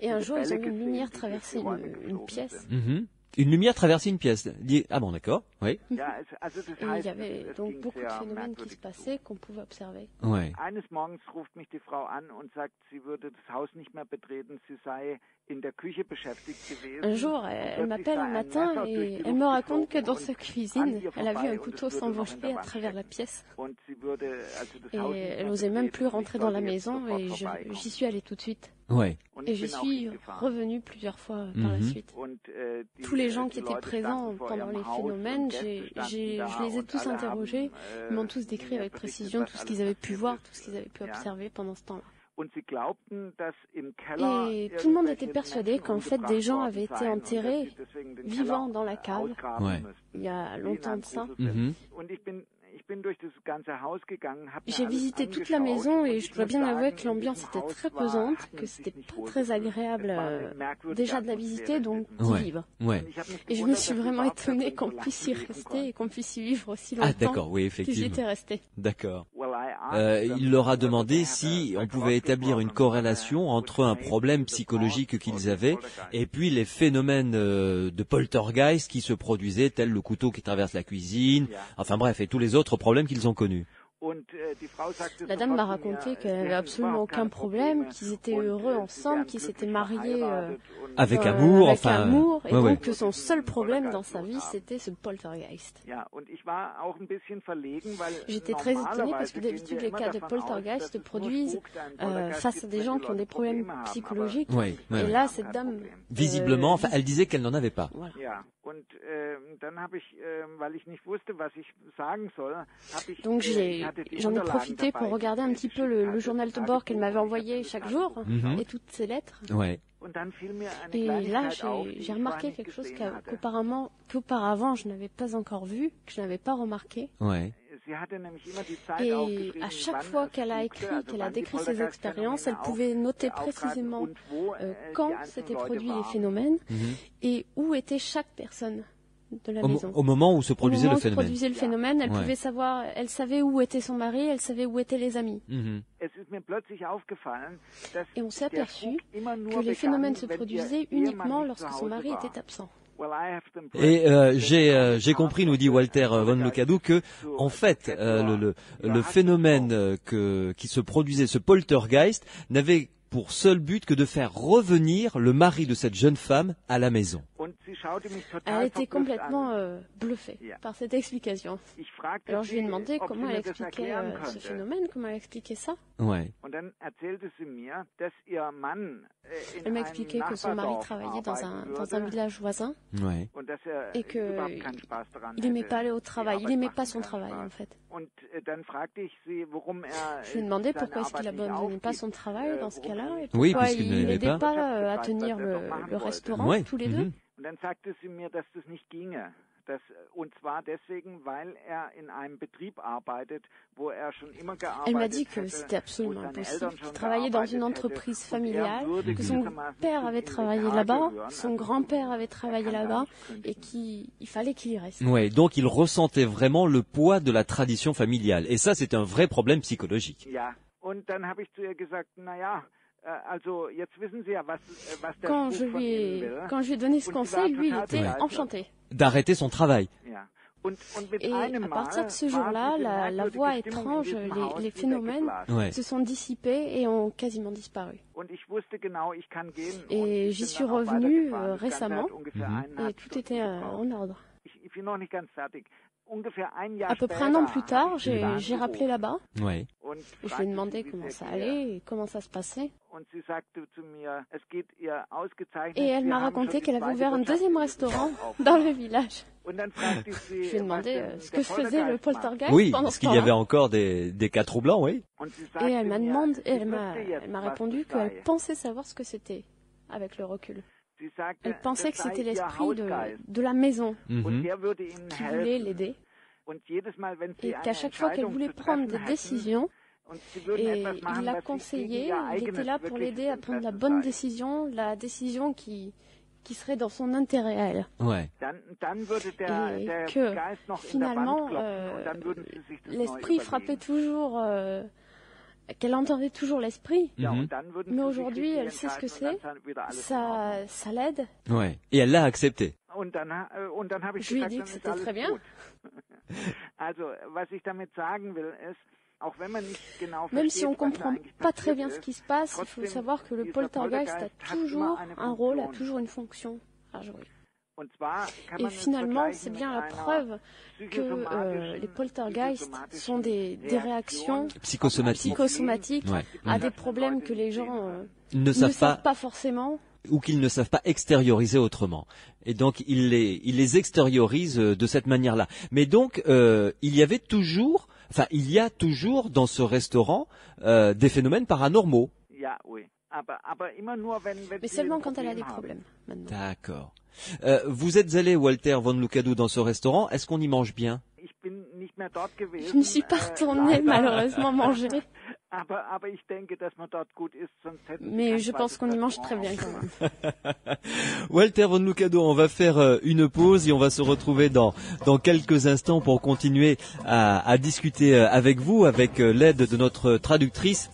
Et un jour, ils ont vu une lumière traverser une pièce. Mhm. Une lumière traversait une pièce. Ah bon, d'accord. Oui. Et il y avait donc beaucoup de phénomènes qui se passaient qu'on pouvait observer. Ouais. Un jour, elle m'appelle un matin et elle me raconte que dans sa cuisine, elle a vu un couteau s'envoler à travers la pièce. Et elle n'osait même plus rentrer dans la maison et j'y suis allée tout de suite. Ouais. Et je suis revenue plusieurs fois par la suite. Tous les gens qui étaient présents pendant les phénomènes, je les ai tous interrogés. Ils m'ont tous décrit avec précision tout ce qu'ils avaient pu voir, tout ce qu'ils avaient pu observer pendant ce temps-là. Et tout le monde était persuadé qu'en fait des gens avaient été enterrés vivants dans la cave. Ouais. Il y a longtemps de ça. Mhm. J'ai visité toute la maison et je dois bien avouer que l'ambiance était très pesante, que c'était pas très agréable déjà de la visiter, donc d'y vivre. Ouais. Et je me suis vraiment étonnée qu'on puisse y rester et qu'on puisse y vivre aussi longtemps. Ah d'accord, oui, que effectivement. j'y étais restée. D'accord. Il leur a demandé si on pouvait établir une corrélation entre un problème psychologique qu'ils avaient et puis les phénomènes de poltergeist qui se produisaient, tels le couteau qui traverse la cuisine, enfin bref, et tous les autres problèmes qu'ils ont connus. La dame m'a raconté qu'elle n'avait absolument aucun problème, qu'ils étaient heureux ensemble, qu'ils s'étaient mariés avec amour, avec enfin. amour, et Ouais, donc ouais. que son seul problème dans sa vie, c'était ce poltergeist. J'étais très étonnée parce que d'habitude, les cas de poltergeist se produisent face à des gens qui ont des problèmes psychologiques. Ouais, ouais, Et ouais. là, cette dame... Visiblement, enfin, elle disait qu'elle n'en avait pas. Voilà. Donc j'en ai profité pour regarder un petit peu le journal de bord qu'elle m'avait envoyé chaque jour et toutes ses lettres. Ouais. Et là, j'ai remarqué quelque chose qu'auparavant je n'avais pas encore vu, que je n'avais pas remarqué. Ouais. Et à chaque fois qu'elle a écrit, qu'elle a décrit ses expériences, elle pouvait noter précisément quand s'étaient produits les phénomènes et où était chaque personne de la maison. Au moment où se produisait le Au moment où se phénomène. produisait le phénomène, elle Ouais. pouvait savoir, elle savait où était son mari, elle savait où étaient les amis. Mhm. Et on s'est aperçu que les phénomènes se produisaient uniquement lorsque son mari était absent. Et j'ai compris, nous dit Walter von Lucadou, que en fait le phénomène qui se produisait, ce poltergeist, n'avait pour seul but que de faire revenir le mari de cette jeune femme à la maison. Elle était complètement bluffée par cette explication. Alors je lui ai demandé comment elle expliquait ce phénomène, comment elle expliquait ça. Ouais. Elle m'a expliqué que son mari travaillait dans un village voisin Ouais. et qu'il n'aimait pas aller au travail, il n'aimait pas son travail en fait. Je lui ai demandé pourquoi est-ce qu'il abandonnait pas son travail dans ce cas-là et Oui, pourquoi puisqu'il ne il l'aimait n'aidait pas. pas à tenir le restaurant Ouais. tous les Mhm. deux. Elle m'a dit que c'était absolument impossible, qu'il travaillait dans une entreprise familiale, que son père avait travaillé là-bas, son grand-père avait travaillé là-bas, et qu'il fallait qu'il y reste. Ouais, donc il ressentait vraiment le poids de la tradition familiale. Et ça, c'est un vrai problème psychologique. Quand je lui ai donné ce conseil, lui, il était enchanté. D'arrêter son travail. Et à partir de ce jour-là, la voix étrange, les phénomènes se sont dissipés et ont quasiment disparu. Et j'y suis revenu récemment et tout était en ordre. À peu près un an plus tard, j'ai rappelé là-bas. Ouais. Je lui ai demandé comment ça allait et comment ça se passait. Et elle m'a raconté qu'elle avait ouvert un deuxième restaurant dans le village. Je lui ai demandé ce que faisait le poltergeist oui, pendant parce ce qu'il y avait encore des cas troublants, oui. Et elle m'a répondu qu'elle pensait savoir ce que c'était avec le recul. Elle pensait que c'était l'esprit de la maison qui voulait l'aider et qu'à chaque fois qu'elle voulait prendre des décisions, et il l'a conseillé, il était là pour l'aider à prendre la bonne décision, la décision qui serait dans son intérêt à elle. Ouais. Et que finalement, l'esprit frappait toujours, qu'elle entendait toujours l'esprit, mais aujourd'hui elle sait ce que c'est, ça l'aide. Ouais. Et elle l'a accepté. Je lui ai dit que c'était très bien. Même si on ne comprend pas très bien ce qui se passe, il faut savoir que le poltergeist a toujours un rôle, a toujours une fonction à jouer. Et finalement, c'est bien la preuve que les poltergeists sont des réactions psychosomatiques à des problèmes que les gens ne savent pas forcément. Ou qu'ils ne savent pas extérioriser autrement. Et donc, ils les extériorisent de cette manière-là. Mais donc, il y a toujours dans ce restaurant des phénomènes paranormaux. Mais seulement quand elle a des problèmes, maintenant. D'accord. Vous êtes allé, Walter von Lukadu, dans ce restaurant. Est-ce qu'on y mange bien? Je ne suis pas retournée, malheureusement, manger. Mais je pense qu'on y mange très bien quand même. Walter von Lukadu, on va faire une pause et on va se retrouver dans quelques instants pour continuer à discuter avec vous, avec l'aide de notre traductrice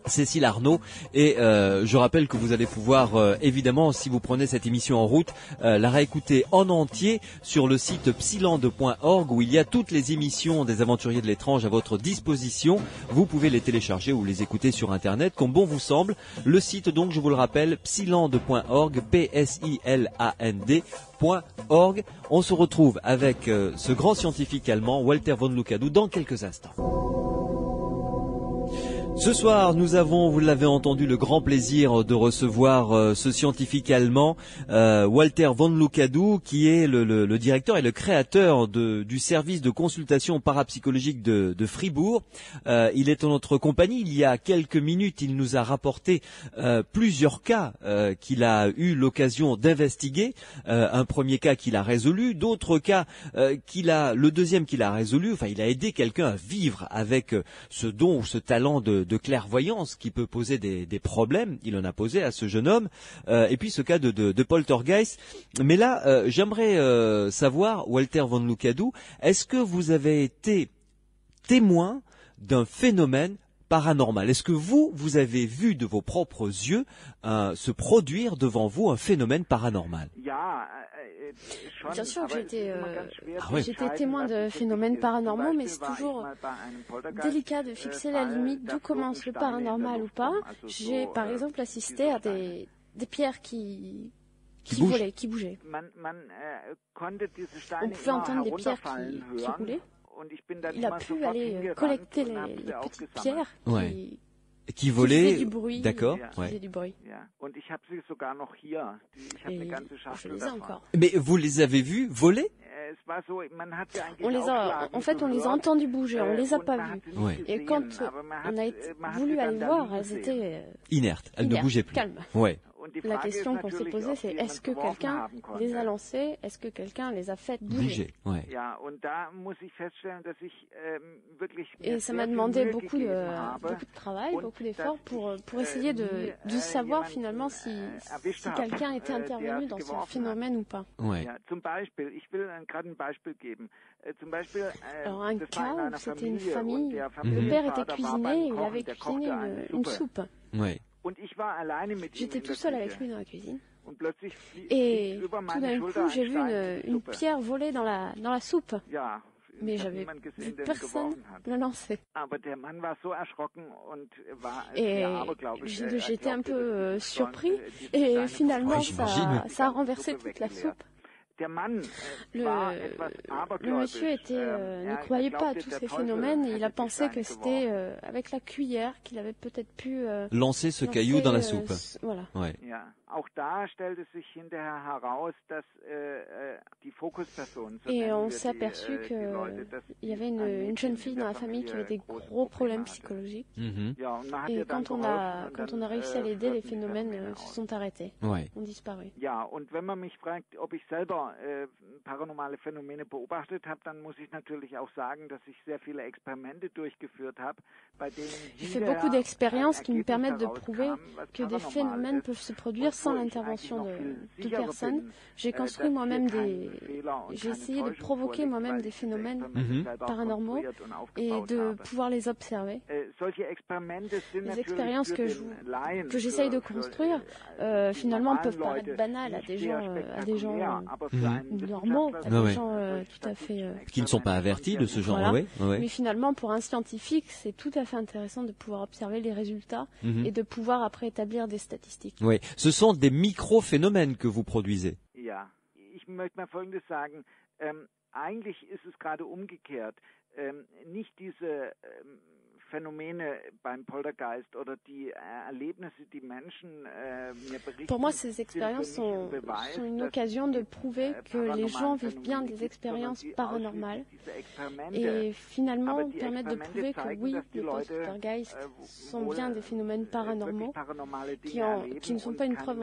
Cécile Arnaud, et je rappelle que vous allez pouvoir évidemment, si vous prenez cette émission en route, la réécouter en entier sur le site psilande.org où il y a toutes les émissions des Aventuriers de l'étrange à votre disposition. Vous pouvez les télécharger ou les écouter sur internet comme bon vous semble. Le site, donc, je vous le rappelle, psilande.org, psilande.org. On se retrouve avec ce grand scientifique allemand, Walter von Lukadu, dans quelques instants. Ce soir, nous avons, vous l'avez entendu, le grand plaisir de recevoir ce scientifique allemand, Walter von Lukadu, qui est le directeur et le créateur du service de consultation parapsychologique de Fribourg. Il est en notre compagnie. Il y a quelques minutes, il nous a rapporté plusieurs cas qu'il a eu l'occasion d'investiguer. Un premier cas qu'il a résolu, d'autres cas le deuxième qu'il a résolu. Enfin, il a aidé quelqu'un à vivre avec ce don ou ce talent de clairvoyance qui peut poser des problèmes. Il en a posé à ce jeune homme. Et puis ce cas de poltergeist. Mais là, j'aimerais savoir, Walter von Lukadu, est-ce que vous avez été témoin d'un phénomène paranormal? Est-ce que vous avez vu de vos propres yeux se produire devant vous un phénomène paranormal? Bien sûr que j'ai été témoin de phénomènes paranormaux, mais c'est toujours délicat de fixer la limite d'où commence le paranormal ou pas. J'ai par exemple assisté à des pierres qui volaient, qui bougeaient. On pouvait entendre des pierres qui roulaient. Il a pu aller collecter les petites pierres qui volaient, faisaient du bruit. D'accord. Qui faisaient du bruit. Et je les ai encore. Mais vous les avez vus voler? On les a entendus bouger, on les a pas vus. Et quand on a voulu aller voir, elles étaient inertes, elles ne bougeaient plus. Calmes. Ouais. La question qu'on s'est posée, c'est est-ce que quelqu'un les a lancés, est-ce que quelqu'un les a fait bouger? Ouais. Et ça m'a demandé beaucoup de travail, beaucoup d'efforts pour essayer de savoir finalement si quelqu'un était intervenu dans ce phénomène ou pas. Ouais. Alors un cas où c'était une famille, le père était cuisinier et il avait cuisiné une soupe. Ouais. J'étais tout seul avec lui dans la cuisine. Et tout d'un coup, j'ai vu une pierre voler dans la soupe. Mais j'avais vu personne le lancer. Et j'étais un peu surpris. Et finalement, ça a renversé toute la soupe. Le monsieur ne croyait pas à tous ces phénomènes. Et il a pensé que c'était avec la cuillère qu'il avait peut-être pu lancer ce caillou dans la soupe. Voilà. Ouais. Et on s'est aperçu qu'il y avait une jeune fille dans la famille qui avait des gros problèmes psychologiques. Et quand on a réussi à l'aider, les phénomènes se sont arrêtés, ont disparu. Paranormale Phänomene beobachtet habe, dann muss ich natürlich auch sagen, dass ich sehr viele Experimente durchgeführt habe, bei denen j'ai fait beaucoup d'expériences qui me permettent de prouver que des phénomènes peuvent se produire sans l'intervention de personnes. J'ai construit moi-même j'ai essayé de provoquer moi-même des phénomènes paranormaux et de pouvoir les observer. Les expériences que j'essaye de construire, finalement, peuvent paraître banales à des gens normaux, à des gens tout à fait qui ne sont pas avertis de ce genre. Voilà. Mais finalement, pour un scientifique, c'est tout à fait intéressant de pouvoir observer les résultats et de pouvoir après établir des statistiques. Oui, ce sont des micro-phénomènes que vous produisez. Ja, ich möchte mal Folgendes sagen. Eigentlich ist es gerade umgekehrt. Nicht diese Phänomene beim Poltergeist oder die Erlebnisse, die Menschen mir berichten. Pour moi, ces expériences sont une occasion de prouver que les gens vivent bien des expériences paranormales et finalement permettent de prouver que oui, les poltergeists sont bien des phénomènes paranormaux qui ne sont pas une preuve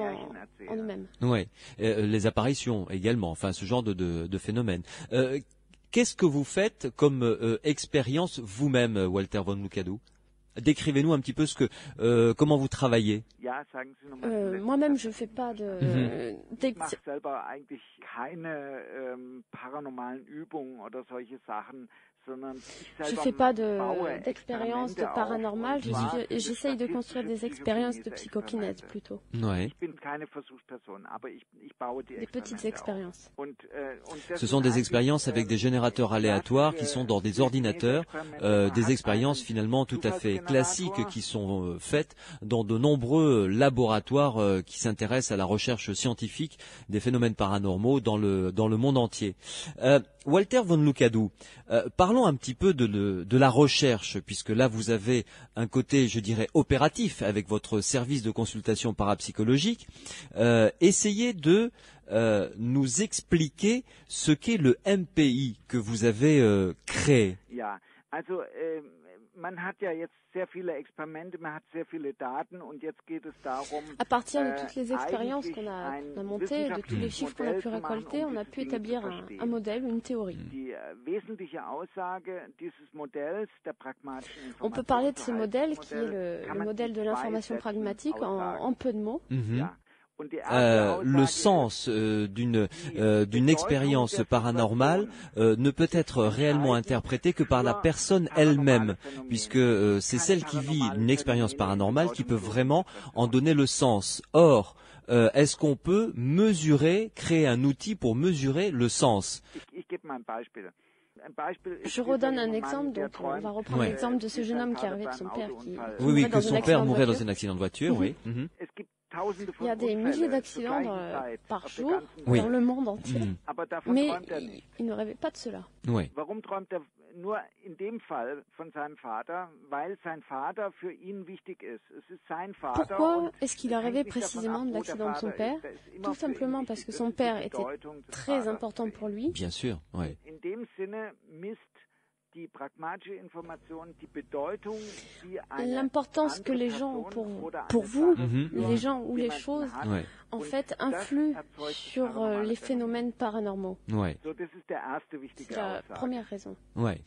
en eux-mêmes. Oui, les apparitions également, enfin ce genre de phénomènes. Qu'est-ce que vous faites comme expérience vous-même, Walter von Lukadou? Décrivez-nous un petit peu comment vous travaillez. Moi-même, je ne fais pas de... Je ne fais pas d'expériences de paranormal, j'essaye de construire des expériences de psychokinèse plutôt. Ouais. Des petites expériences. Ce sont des expériences avec des générateurs aléatoires qui sont dans des ordinateurs, des expériences finalement tout à fait classiques qui sont faites dans de nombreux laboratoires qui s'intéressent à la recherche scientifique des phénomènes paranormaux dans le monde entier. Walter von Lukadou, parlons un petit peu de la recherche, puisque là vous avez un côté, je dirais, opératif avec votre service de consultation parapsychologique. Essayez de nous expliquer ce qu'est le MPI que vous avez créé. Ja, also man hat ja jetzt sehr viele Experimente, man hat sehr viele Daten und jetzt geht es darum. À partir de toutes les expériences qu'on a montées, de tous les chiffres qu'on a pu récolter, on a pu établir un modèle, une théorie. Die wesentliche Aussage dieses Modells der pragmatischen Information. On peut parler de ce modèle qui est le modèle de l'information pragmatique en peu de mots. Le sens d'une expérience paranormale ne peut être réellement interprété que par la personne elle-même, puisque c'est celle qui vit une expérience paranormale qui peut vraiment en donner le sens. Or, est-ce qu'on peut créer un outil pour mesurer le sens? Je redonne un exemple, donc on va reprendre l'exemple de ce jeune homme qui est arrivé de son père que son père mourait dans un accident de voiture, oui. Il y a des milliers d'accidents par jour dans le monde entier, mais il ne rêvait pas de cela. Oui. Warum träumt nur in dem Fall von seinem Vater? Weil sein Vater für ihn wichtig ist. Es ist sein Vater. Pourquoi est-ce qu'il a rêvé précisément de l'accident de son père? Tout simplement parce que son père était très important pour lui. Bien sûr, oui. In dem Sinne misst l'importance que les gens, pour vous, les gens ou les choses, en fait, influent sur les phénomènes paranormaux. C'est la première raison. Donc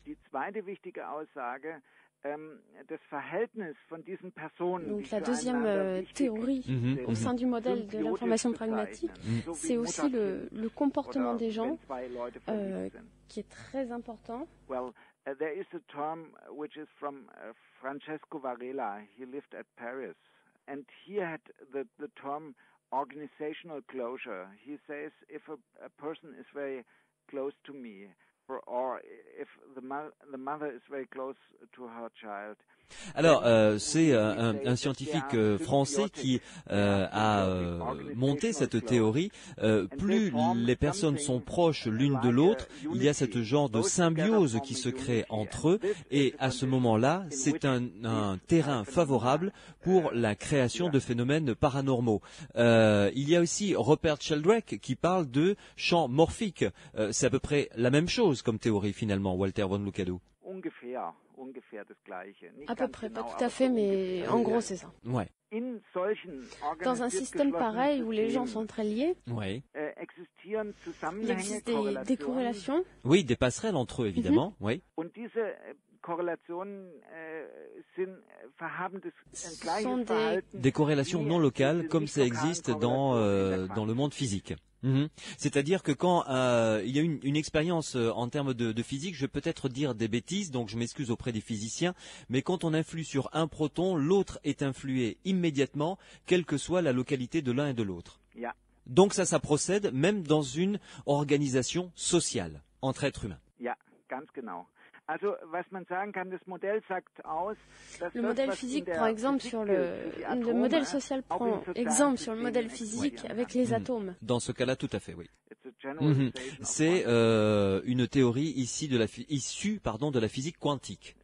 la deuxième théorie au sein du modèle de l'information pragmatique, c'est aussi le comportement des gens qui est très important. There is a term which is from Francesco Varela. He lived at Paris. and he had the term organizational closure. He says if a person is very close to me, or if the mother is very close to her child. Alors, c'est un scientifique français qui a monté cette théorie. Plus les personnes sont proches l'une de l'autre, il y a ce genre de symbiose qui se crée entre eux, et à ce moment-là, c'est un terrain favorable pour la création de phénomènes paranormaux. Il y a aussi Rupert Sheldrake qui parle de champs morphiques. C'est à peu près la même chose comme théorie finalement, Walter von Lucadou. À peu près, pas tout à fait, mais en gros c'est ça. Ouais. Dans un système pareil où les gens sont très liés, ouais. Il existe des corrélations. Oui, des passerelles entre eux évidemment. Oui. Des corrélations non locales comme ça existe dans le monde physique. C'est-à-dire que quand il y a une expérience en termes de physique, je vais peut-être dire des bêtises, donc je m'excuse auprès des physiciens, mais quand on influe sur un proton, l'autre est influé immédiatement, quelle que soit la localité de l'un et de l'autre. Donc ça procède même dans une organisation sociale entre êtres humains. Le modèle physique prend exemple sur le modèle social prend exemple sur le modèle physique avec les atomes. Dans ce cas-là, tout à fait, oui. C'est une théorie issue de la physique quantique.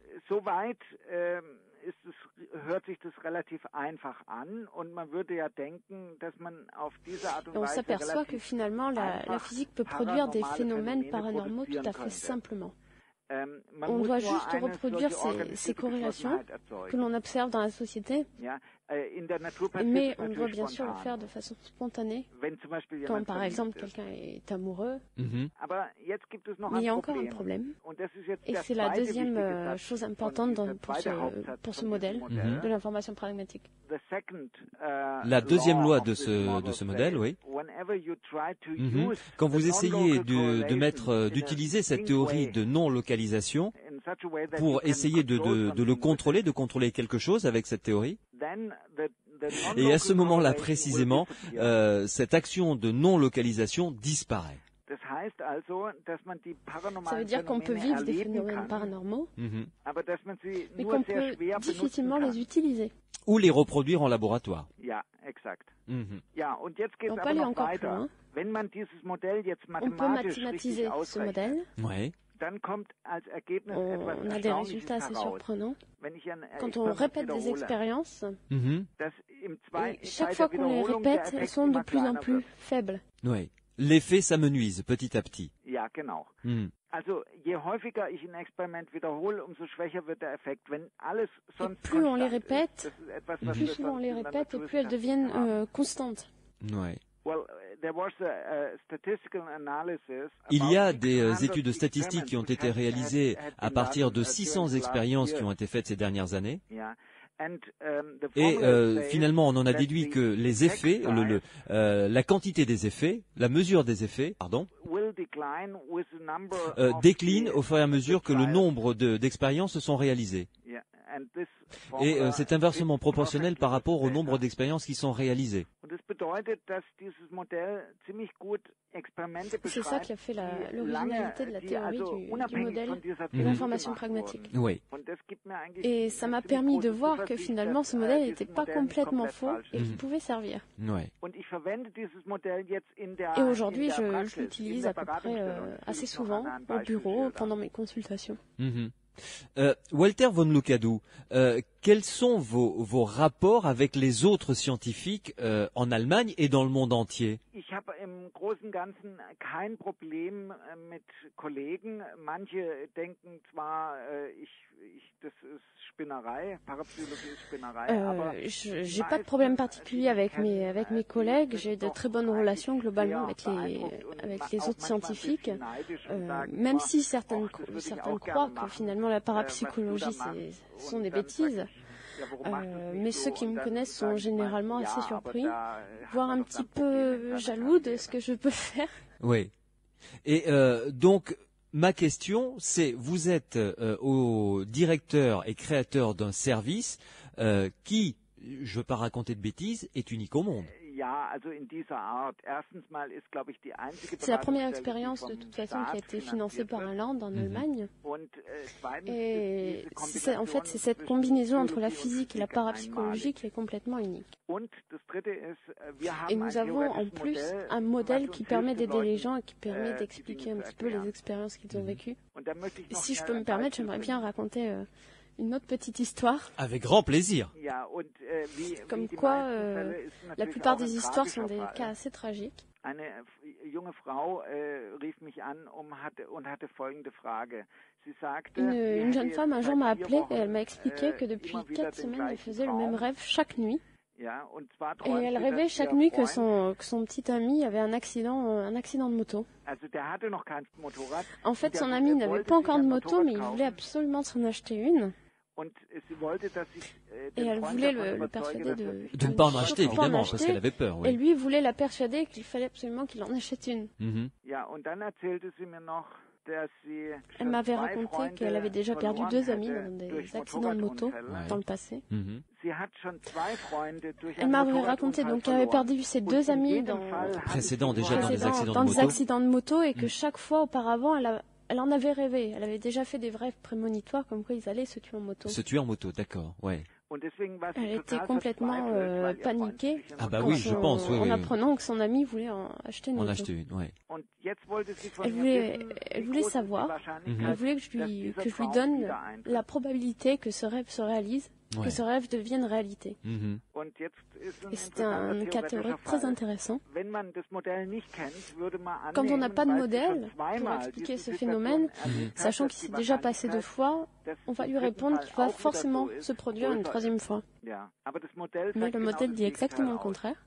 On s'aperçoit que finalement la physique peut produire des phénomènes paranormaux tout à fait simplement. On doit juste reproduire ces corrélations que l'on observe dans la société, mais on doit bien sûr le faire de façon spontanée, quand par exemple quelqu'un est amoureux. Mais il y a encore un problème, et c'est la deuxième chose importante pour ce modèle de l'information pragmatique. La deuxième loi de ce modèle, oui. Quand vous essayez d'utiliser cette théorie de non-localisation pour essayer de le contrôler, de contrôler quelque chose avec cette théorie, et à ce moment-là précisément, cette action de non-localisation disparaît. Ça veut dire qu'on peut vivre des phénomènes paranormaux, mais qu'on peut difficilement les utiliser. Ou les reproduire en laboratoire. On peut aller encore plus loin. On peut mathématiser ce modèle. Ouais. On a des résultats assez surprenants. Quand on répète des expériences, chaque fois qu'on les répète, elles sont de plus en plus faibles. Oui. L'effet s'amenuise petit à petit. Et plus on les répète, plus souvent on les répète, et plus elles deviennent constantes. Ouais. Il y a des études statistiques qui ont été réalisées à partir de 600 expériences qui ont été faites ces dernières années. Et finalement, on en a déduit que les effets, la quantité des effets, la mesure des effets, décline au fur et à mesure que le nombre d'expériences sont réalisées. Et c'est inversement proportionnel par rapport au nombre d'expériences qui sont réalisées. C'est ça qui a fait l'originalité de la théorie du modèle de l'information pragmatique. Oui. Et ça m'a permis de voir que finalement ce modèle n'était pas complètement faux et qu'il pouvait servir. Ouais. Et aujourd'hui, je l'utilise à peu près assez souvent au bureau pendant mes consultations. Walter von Lucadou, quels sont vos rapports avec les autres scientifiques en Allemagne et dans le monde entier? Ich habe im Großen und Ganzen kein Problem mit Kollegen. Manche denken zwar, das ist Spinnerei, Parapsychologie ist Spinnerei. J'ai pas de problème particulier avec mes collègues. J'ai de très bonnes relations globalement avec les autres scientifiques. Même si certaines croient que finalement la parapsychologie sont des bêtises. Mais ceux qui me connaissent sont généralement assez surpris, voire un petit peu jaloux de ce que je peux faire. Oui. Et donc, ma question, c'est, vous êtes au directeur et créateur d'un service qui je veux pas raconter de bêtises, est unique au monde. C'est la première expérience de toute façon qui a été financée par un land en Allemagne. Et en fait, c'est cette combinaison entre la physique et la parapsychologie qui est complètement unique. Et nous avons en plus un modèle qui permet d'aider les gens et qui permet d'expliquer un petit peu les expériences qu'ils ont vécues. Et si je peux me permettre, j'aimerais bien raconter une autre petite histoire. Avec grand plaisir. Comme quoi, la plupart des histoires sont des cas assez tragiques. Une jeune femme un jour m'a appelé et elle m'a expliqué que depuis 4 semaines, elle faisait le même rêve chaque nuit. Et elle rêvait chaque nuit que son petit ami avait un accident de moto. En fait, son ami n'avait pas encore de moto, mais il voulait absolument s'en acheter une. Et elle voulait le persuader de ne pas en acheter, évidemment, parce qu'elle avait peur. Oui. Et lui voulait la persuader qu'il fallait absolument qu'il en achète une. Elle m'avait raconté qu'elle avait déjà perdu 2 amis dans des accidents de moto dans le passé. Elle m'avait raconté donc qu'elle avait perdu ses 2 amis dans des accidents de moto et que chaque fois auparavant, elle en avait rêvé. Elle avait déjà fait des rêves prémonitoires comme quoi ils allaient se tuer en moto. Se tuer en moto, d'accord, ouais. Elle était complètement paniquée. Ah bah oui, je pense, oui. En apprenant que son ami voulait en acheter une moto. Ouais. Elle voulait savoir, elle voulait que je lui donne la probabilité que ce rêve se réalise, que ce rêve devienne réalité. Et c'était un cas théorique très intéressant. Quand on n'a pas de modèle pour expliquer ce phénomène, sachant qu'il s'est déjà passé 2 fois, on va lui répondre qu'il va forcément se produire une 3e fois. Mais le modèle dit exactement le contraire.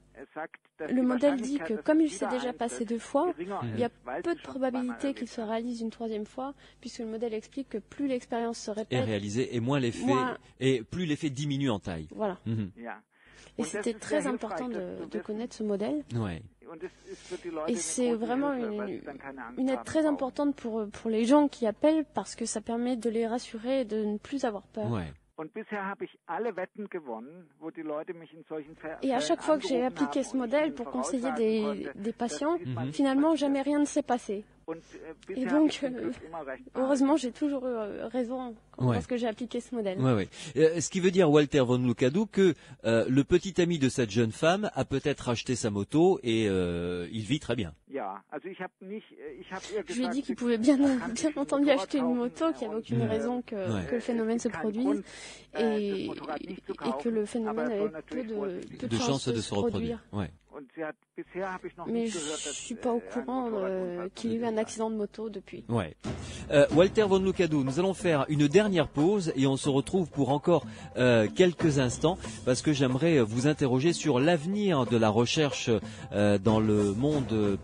Le modèle dit que comme il s'est déjà passé 2 fois, il y a peu de probabilité qu'il se réalise une 3e fois, puisque le modèle explique que plus l'expérience se répète, est réalisée, et et plus l'effet diminue en taille. Voilà. Et c'était très important de connaître ce modèle. Ouais. Et c'est vraiment une aide très importante pour les gens qui appellent, parce que ça permet de les rassurer et de ne plus avoir peur. Ouais. Et à chaque fois que j'ai appliqué ce modèle pour conseiller des patients, finalement, jamais rien ne s'est passé. Et donc, heureusement, j'ai toujours eu raison lorsque j'ai appliqué ce modèle. Ce qui veut dire, Walter von Lucadou, que le petit ami de cette jeune femme a peut-être acheté sa moto et il vit très bien. Je lui ai dit qu'il pouvait bien entendu acheter une moto, qu'il n'y avait aucune raison que le phénomène se produise et que le phénomène avait peu de chances de se reproduire. Mais je ne suis pas au courant qu'il y ait eu un accident de moto depuis. Walter von Lucadou, nous allons faire une dernière pause et on se retrouve pour encore quelques instants parce que j'aimerais vous interroger sur l'avenir de la recherche dans le monde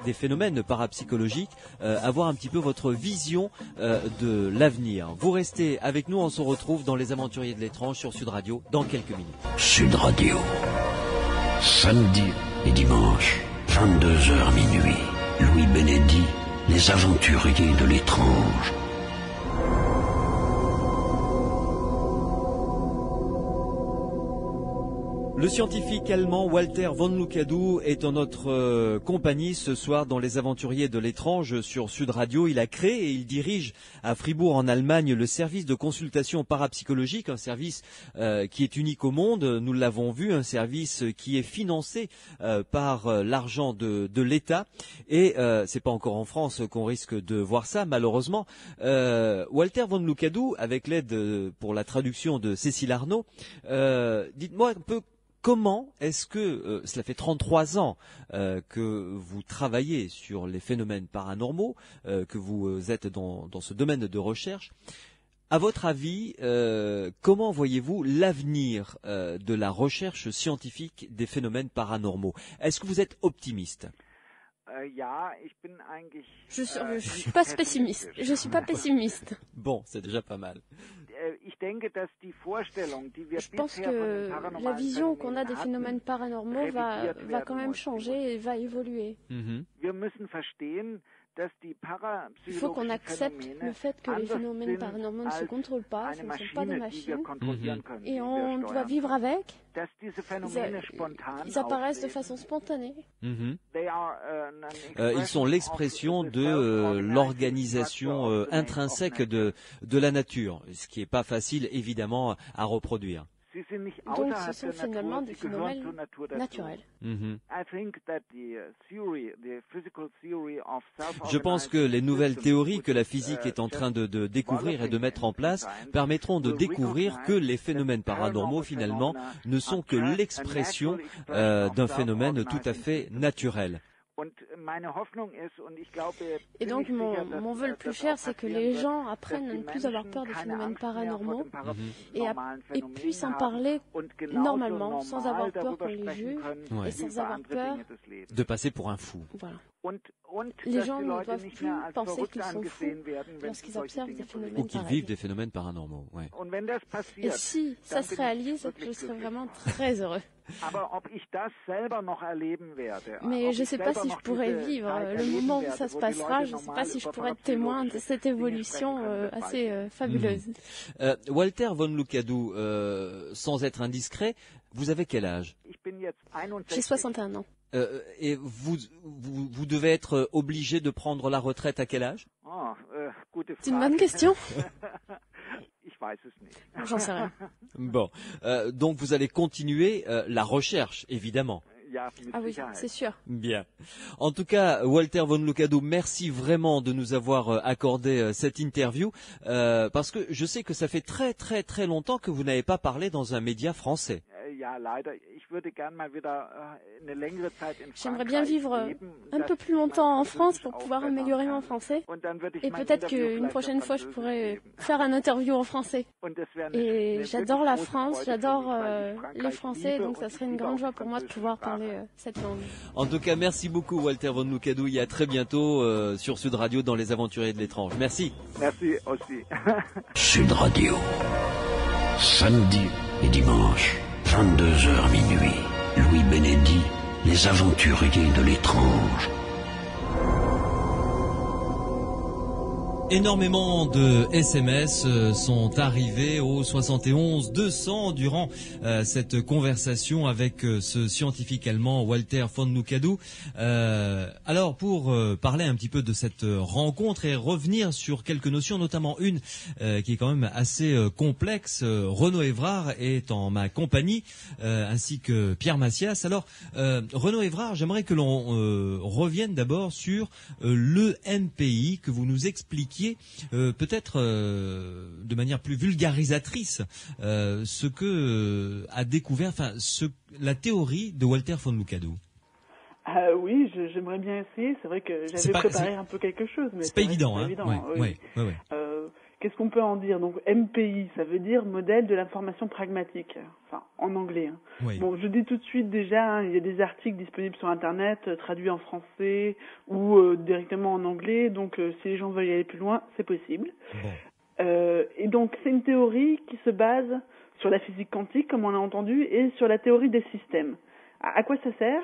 des phénomènes parapsychologiques, avoir un petit peu votre vision de l'avenir. Vous restez avec nous, on se retrouve dans Les Aventuriers de l'étrange sur Sud Radio dans quelques minutes. Sud Radio. Samedi et dimanche, 22h minuit. Louis Bénédy, Les Aventuriers de l'étrange. Le scientifique allemand Walter von Lucadou est en notre compagnie ce soir dans Les Aventuriers de l'étrange sur Sud Radio. Il a créé et il dirige à Fribourg en Allemagne le service de consultation parapsychologique, un service qui est unique au monde. Nous l'avons vu, un service qui est financé par l'argent de l'État. Et c'est pas encore en France qu'on risque de voir ça, malheureusement. Walter von Lucadou, avec l'aide pour la traduction de Cécile Arnaud, dites-moi un peu. Comment est-ce que, cela fait 33 ans que vous travaillez sur les phénomènes paranormaux, que vous êtes dans ce domaine de recherche. À votre avis, comment voyez-vous l'avenir de la recherche scientifique des phénomènes paranormaux? Est-ce que vous êtes optimiste? Je suis pas pessimiste. Je suis pas pessimiste. Bon, c'est déjà pas mal. Je pense que la vision qu'on a des phénomènes paranormaux va quand même changer et va évoluer. Il faut qu'on accepte le fait que les phénomènes paranormaux ne se contrôlent pas, ce ne sont pas des machines, et on doit vivre avec. Ils apparaissent de façon spontanée. Ils sont l'expression de l'organisation intrinsèque de la nature, ce qui n'est pas facile évidemment à reproduire. Donc ce sont finalement des phénomènes naturels. Je pense que les nouvelles théories que la physique est en train de découvrir et de mettre en place permettront de découvrir que les phénomènes paranormaux finalement ne sont que l'expression d'un phénomène tout à fait naturel. Et donc mon vœu le plus cher, c'est que les gens apprennent à ne plus avoir peur des phénomènes paranormaux et puissent en parler normalement, sans avoir peur qu'on les juge et sans avoir peur de passer pour un fou. Voilà. Les gens ne doivent plus penser qu'ils sont fous lorsqu'ils observent des phénomènes ou qu'ils vivent des phénomènes paranormaux. Ouais. Et si ça se réalise, je serais vraiment très heureux. Mais je ne sais pas si je pourrais vivre le moment où ça se passera. Je ne sais pas si je pourrais être témoin de cette évolution assez fabuleuse. Walter von Lucadou, sans être indiscret, vous avez quel âge? J'ai 61 ans. Et vous devez être obligé de prendre la retraite à quel âge? C'est une bonne question. J'en sais rien. Bon, donc vous allez continuer la recherche, évidemment. Ah oui, c'est sûr. Bien. En tout cas, Walter von Lucadou, merci vraiment de nous avoir accordé cette interview, parce que je sais que ça fait très très très longtemps que vous n'avez pas parlé dans un média français. J'aimerais bien vivre un peu plus longtemps en France pour pouvoir améliorer mon français. Et peut-être qu'une prochaine fois, je pourrais faire un interview en français. Et j'adore la France, j'adore les Français, donc ça serait une grande joie pour moi de pouvoir parler cette langue. En tout cas, merci beaucoup Walter von Lucadou et à très bientôt sur Sud Radio dans Les Aventuriers de l'étrange. Merci. Merci aussi. Sud Radio, samedi et dimanche. 22h minuit, Louis Bénédy, Les Aventuriers de l'étrange. Énormément de SMS sont arrivés au 71 200 durant cette conversation avec ce scientifique allemand Walter von Lucadou. Alors pour parler un petit peu de cette rencontre et revenir sur quelques notions, notamment une qui est quand même assez complexe, Renaud Évrard est en ma compagnie ainsi que Pierre Massias. Alors Renaud Évrard, j'aimerais que l'on revienne d'abord sur le MPI, que vous nous expliquiez peut-être de manière plus vulgarisatrice ce que a découvert, la théorie de Walter von Lucadou. Oui, j'aimerais bien essayer. C'est vrai que j'avais préparé un peu quelque chose, mais c'est pas évident, hein. Oui. Qu'est-ce qu'on peut en dire? Donc MPI, ça veut dire modèle de l'information pragmatique, en anglais. Hein. Oui. Bon, je dis tout de suite déjà, il y a des articles disponibles sur Internet, traduits en français ou directement en anglais. Donc si les gens veulent y aller plus loin, c'est possible. Bon. Et donc c'est une théorie qui se base sur la physique quantique, comme on l'a entendu, et sur la théorie des systèmes. À quoi ça sert?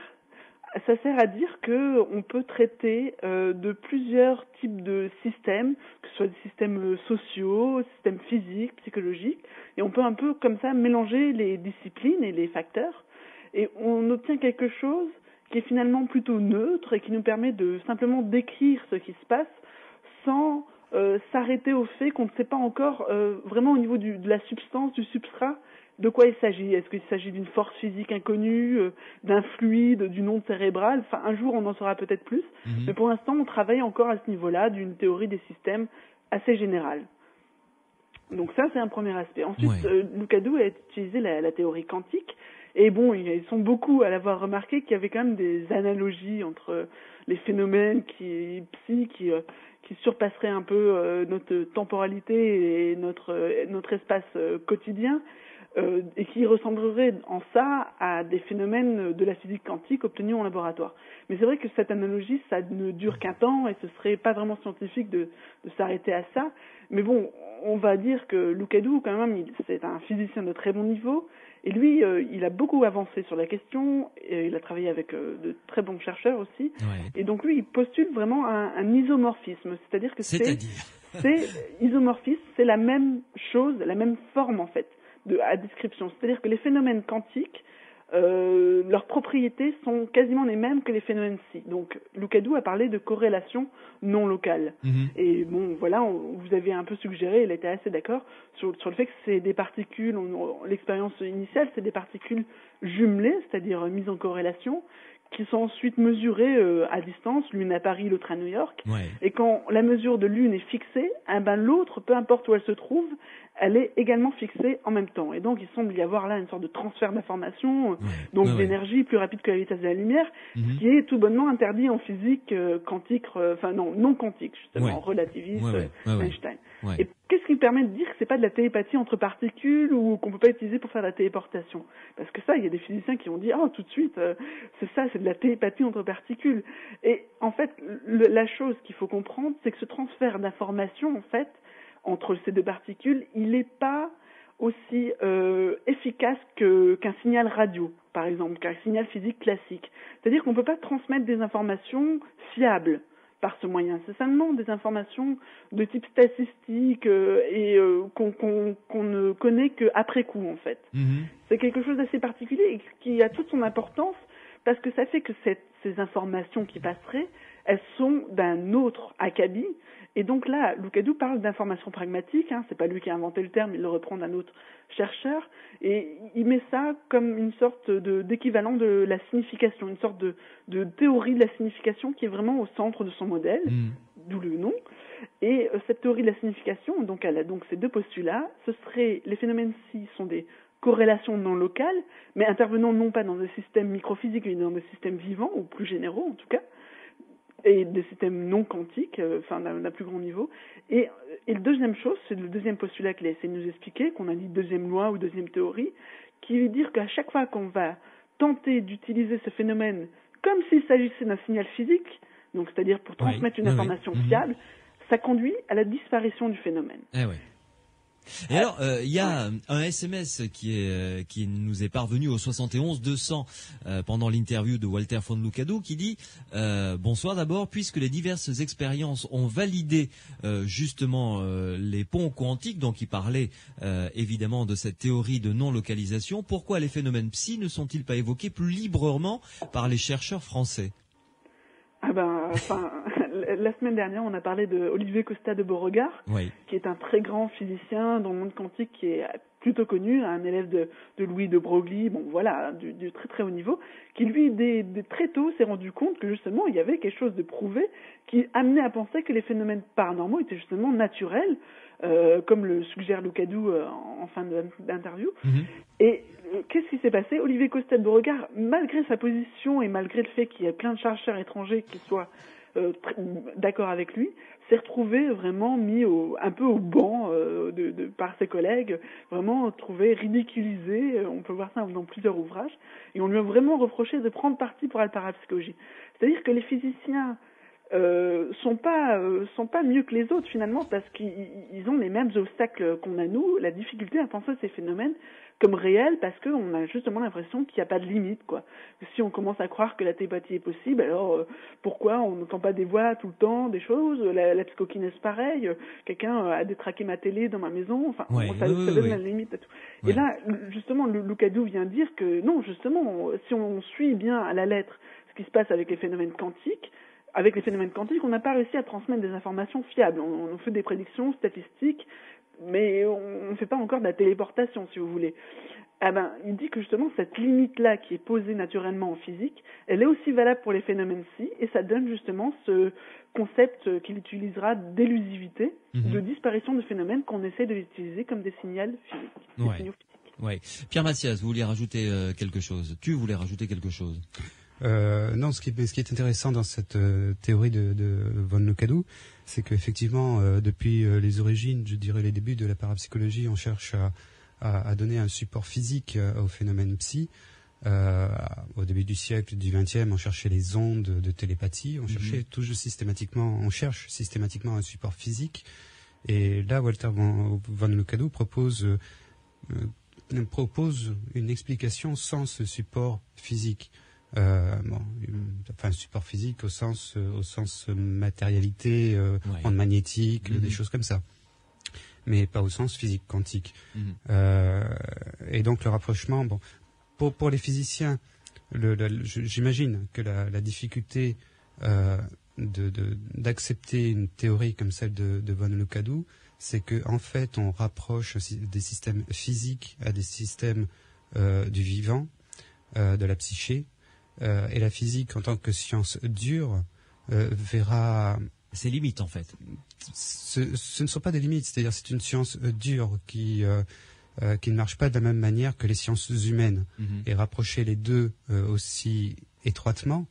Ça sert à dire que on peut traiter de plusieurs types de systèmes, que ce soit des systèmes sociaux, systèmes physiques, psychologiques, et on peut un peu comme ça mélanger les disciplines et les facteurs, et on obtient quelque chose qui est finalement plutôt neutre et qui nous permet de simplement décrire ce qui se passe sans s'arrêter au fait qu'on ne sait pas encore vraiment au niveau de la substance, du substrat, de quoi il s'agit. Est-ce qu'il s'agit d'une force physique inconnue, d'un fluide, d'une onde cérébrale? Un jour, on en saura peut-être plus. Mais pour l'instant, on travaille encore à ce niveau-là d'une théorie des systèmes assez générale. Donc ça, c'est un premier aspect. Ensuite, Lucadou a utilisé la théorie quantique. Et bon, ils sont beaucoup à l'avoir remarqué qu'il y avait quand même des analogies entre les phénomènes qui surpasseraient un peu notre temporalité et notre espace quotidien. Et qui ressemblerait en ça à des phénomènes de la physique quantique obtenus en laboratoire. Mais c'est vrai que cette analogie, ça ne dure qu'un temps et ce serait pas vraiment scientifique de s'arrêter à ça. Mais bon, on va dire que Lucadou, quand même, c'est un physicien de très bon niveau Et lui, il a beaucoup avancé sur la question, et il a travaillé avec de très bons chercheurs aussi. Ouais. Et donc lui, il postule vraiment un isomorphisme, c'est-à-dire que c'est isomorphisme, c'est la même chose, la même forme en fait à description. C'est-à-dire que les phénomènes quantiques, leurs propriétés sont quasiment les mêmes que les phénomènes psi. Donc Lucadou a parlé de corrélation non locale. Et bon, voilà, vous avez un peu suggéré, il était assez d'accord sur le fait que c'est des particules, l'expérience initiale, c'est des particules jumelées, c'est-à-dire mises en corrélation, qui sont ensuite mesurées à distance, l'une à Paris, l'autre à New York. Ouais. Et quand la mesure de l'une est fixée, l'autre, peu importe où elle se trouve, elle est également fixée en même temps. Et donc, il semble y avoir là une sorte de transfert d'informations, d'énergie plus rapide que la vitesse de la lumière, ce qui est tout bonnement interdit en physique quantique, non quantique, justement, relativiste, Einstein. Ouais. Et qu'est-ce qui permet de dire que c'est pas de la télépathie entre particules ou qu'on peut pas utiliser pour faire de la téléportation? Parce que ça, il y a des physiciens qui ont dit, tout de suite, c'est de la télépathie entre particules. Et en fait, la chose qu'il faut comprendre, c'est que ce transfert d'informations, en fait, entre ces deux particules, il n'est pas aussi efficace qu'un signal radio, par exemple, qu'un signal physique classique. C'est-à-dire qu'on ne peut pas transmettre des informations fiables par ce moyen. C'est seulement des informations de type statistique qu'on ne connaît qu'après coup, en fait. C'est quelque chose d'assez particulier et qui a toute son importance parce que ça fait que ces informations qui passeraient, elles sont d'un autre acabit. Et donc là, Lucadou parle d'information pragmatique, c'est pas lui qui a inventé le terme, il le reprend d'un autre chercheur, et il met ça comme une sorte d'équivalent de la signification, une sorte de théorie de la signification qui est vraiment au centre de son modèle, d'où le nom. Et cette théorie de la signification, donc elle a donc ces deux postulats, les phénomènes psi sont des corrélations non locales, mais intervenant non pas dans des systèmes microphysiques, mais dans des systèmes vivants, ou plus généraux en tout cas, et des systèmes non quantiques, d'un plus grand niveau. Et le deuxième chose, c'est le deuxième postulat qu'il a essayé de nous expliquer, qu'on a dit deuxième loi ou deuxième théorie, qui veut dire qu'à chaque fois qu'on va tenter d'utiliser ce phénomène comme s'il s'agissait d'un signal physique, donc c'est-à-dire pour transmettre une information fiable, ça conduit à la disparition du phénomène. Et alors, il y a un SMS qui nous est parvenu au 71 200 pendant l'interview de Walter von Lucadou qui dit bonsoir d'abord, puisque les diverses expériences ont validé justement les ponts quantiques, donc il parlait évidemment de cette théorie de non-localisation, pourquoi les phénomènes psi ne sont-ils pas évoqués plus librement par les chercheurs français? La semaine dernière, on a parlé de Olivier Costa de Beauregard, qui est un très grand physicien dans le monde quantique, qui est plutôt connu, un élève de Louis de Broglie, du très très haut niveau, qui lui, très tôt, s'est rendu compte que justement, il y avait quelque chose de prouvé qui amenait à penser que les phénomènes paranormaux étaient justement naturels, comme le suggère Lucadou en fin d'interview. Et qu'est-ce qui s'est passé? Olivier Costa de Beauregard, malgré sa position et malgré le fait qu'il y ait plein de chercheurs étrangers qui soient d'accord avec lui, s'est retrouvé vraiment mis un peu au banc par ses collègues, vraiment trouvé ridiculisé. On peut voir ça dans plusieurs ouvrages. Et on lui a vraiment reproché de prendre parti pour la parapsychologie. C'est-à-dire que les physiciens sont pas mieux que les autres finalement, parce qu'ils ont les mêmes obstacles qu'on a nous, la difficulté à penser ces phénomènes comme réels, parce qu'on a justement l'impression qu'il n'y a pas de limite, quoi. Si on commence à croire que la télépathie est possible, alors pourquoi on n'entend pas des voix tout le temps, des choses, la psychokinèse pareil, quelqu'un a détraqué ma télé dans ma maison, ça donne la limite à tout. Et là, justement, Lucadou vient dire que non, justement, si on suit bien à la lettre ce qui se passe avec les phénomènes quantiques, on n'a pas réussi à transmettre des informations fiables. On fait des prédictions statistiques, mais on ne fait pas encore de la téléportation, si vous voulez. Il dit que justement, cette limite-là qui est posée naturellement en physique, elle est aussi valable pour les phénomènes psi, et ça donne justement ce concept qu'il utilisera d'élusivité, de disparition de phénomènes qu'on essaie de l'utiliser comme des signaux physiques. Pierre Mathias, vous vouliez rajouter quelque chose? Tu voulais rajouter quelque chose? Non, ce qui est intéressant dans cette théorie de von Lucadou, c'est qu'effectivement, depuis les origines, je dirais les débuts de la parapsychologie, on cherche à donner un support physique au phénomène psi. Au début du siècle du XXe, on cherchait les ondes de télépathie, on cherche systématiquement un support physique. Et là, Walter von Lucadou propose propose une explication sans ce support physique. Support physique au sens matérialité, onde magnétique, des choses comme ça, mais pas au sens physique quantique. Et donc le rapprochement, pour les physiciens, j'imagine que la difficulté d'accepter une théorie comme celle de von Lukadou, c'est que en fait on rapproche des systèmes physiques à des systèmes du vivant, de la psyché, et la physique en tant que science dure verra ses limites en fait. Ce ne sont pas des limites, c'est-à-dire c'est une science dure qui ne marche pas de la même manière que les sciences humaines, et rapprocher les deux aussi étroitement.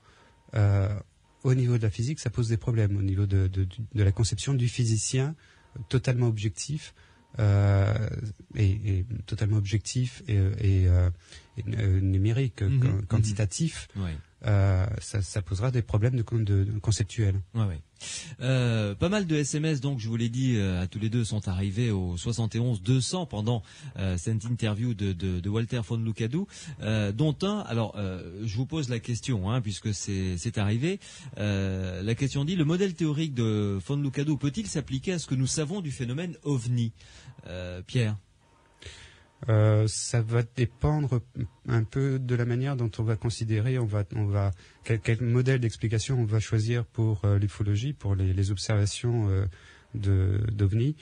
Au niveau de la physique, ça pose des problèmes. Au niveau de la conception du physicien, totalement objectif, et totalement objectif et numérique, quantitatif, ça posera des problèmes de conceptuels. Pas mal de SMS, donc je vous l'ai dit, à tous les deux sont arrivés au 71 200 pendant cette interview de Walter von Lukadou, dont un. Alors, je vous pose la question, puisque c'est arrivé. La question dit: le modèle théorique de von Lukadou peut-il s'appliquer à ce que nous savons du phénomène OVNI, Pierre? Ça va dépendre un peu de la manière dont on va considérer, quel modèle d'explication on va choisir pour l'ufologie, pour les observations d'OVNI.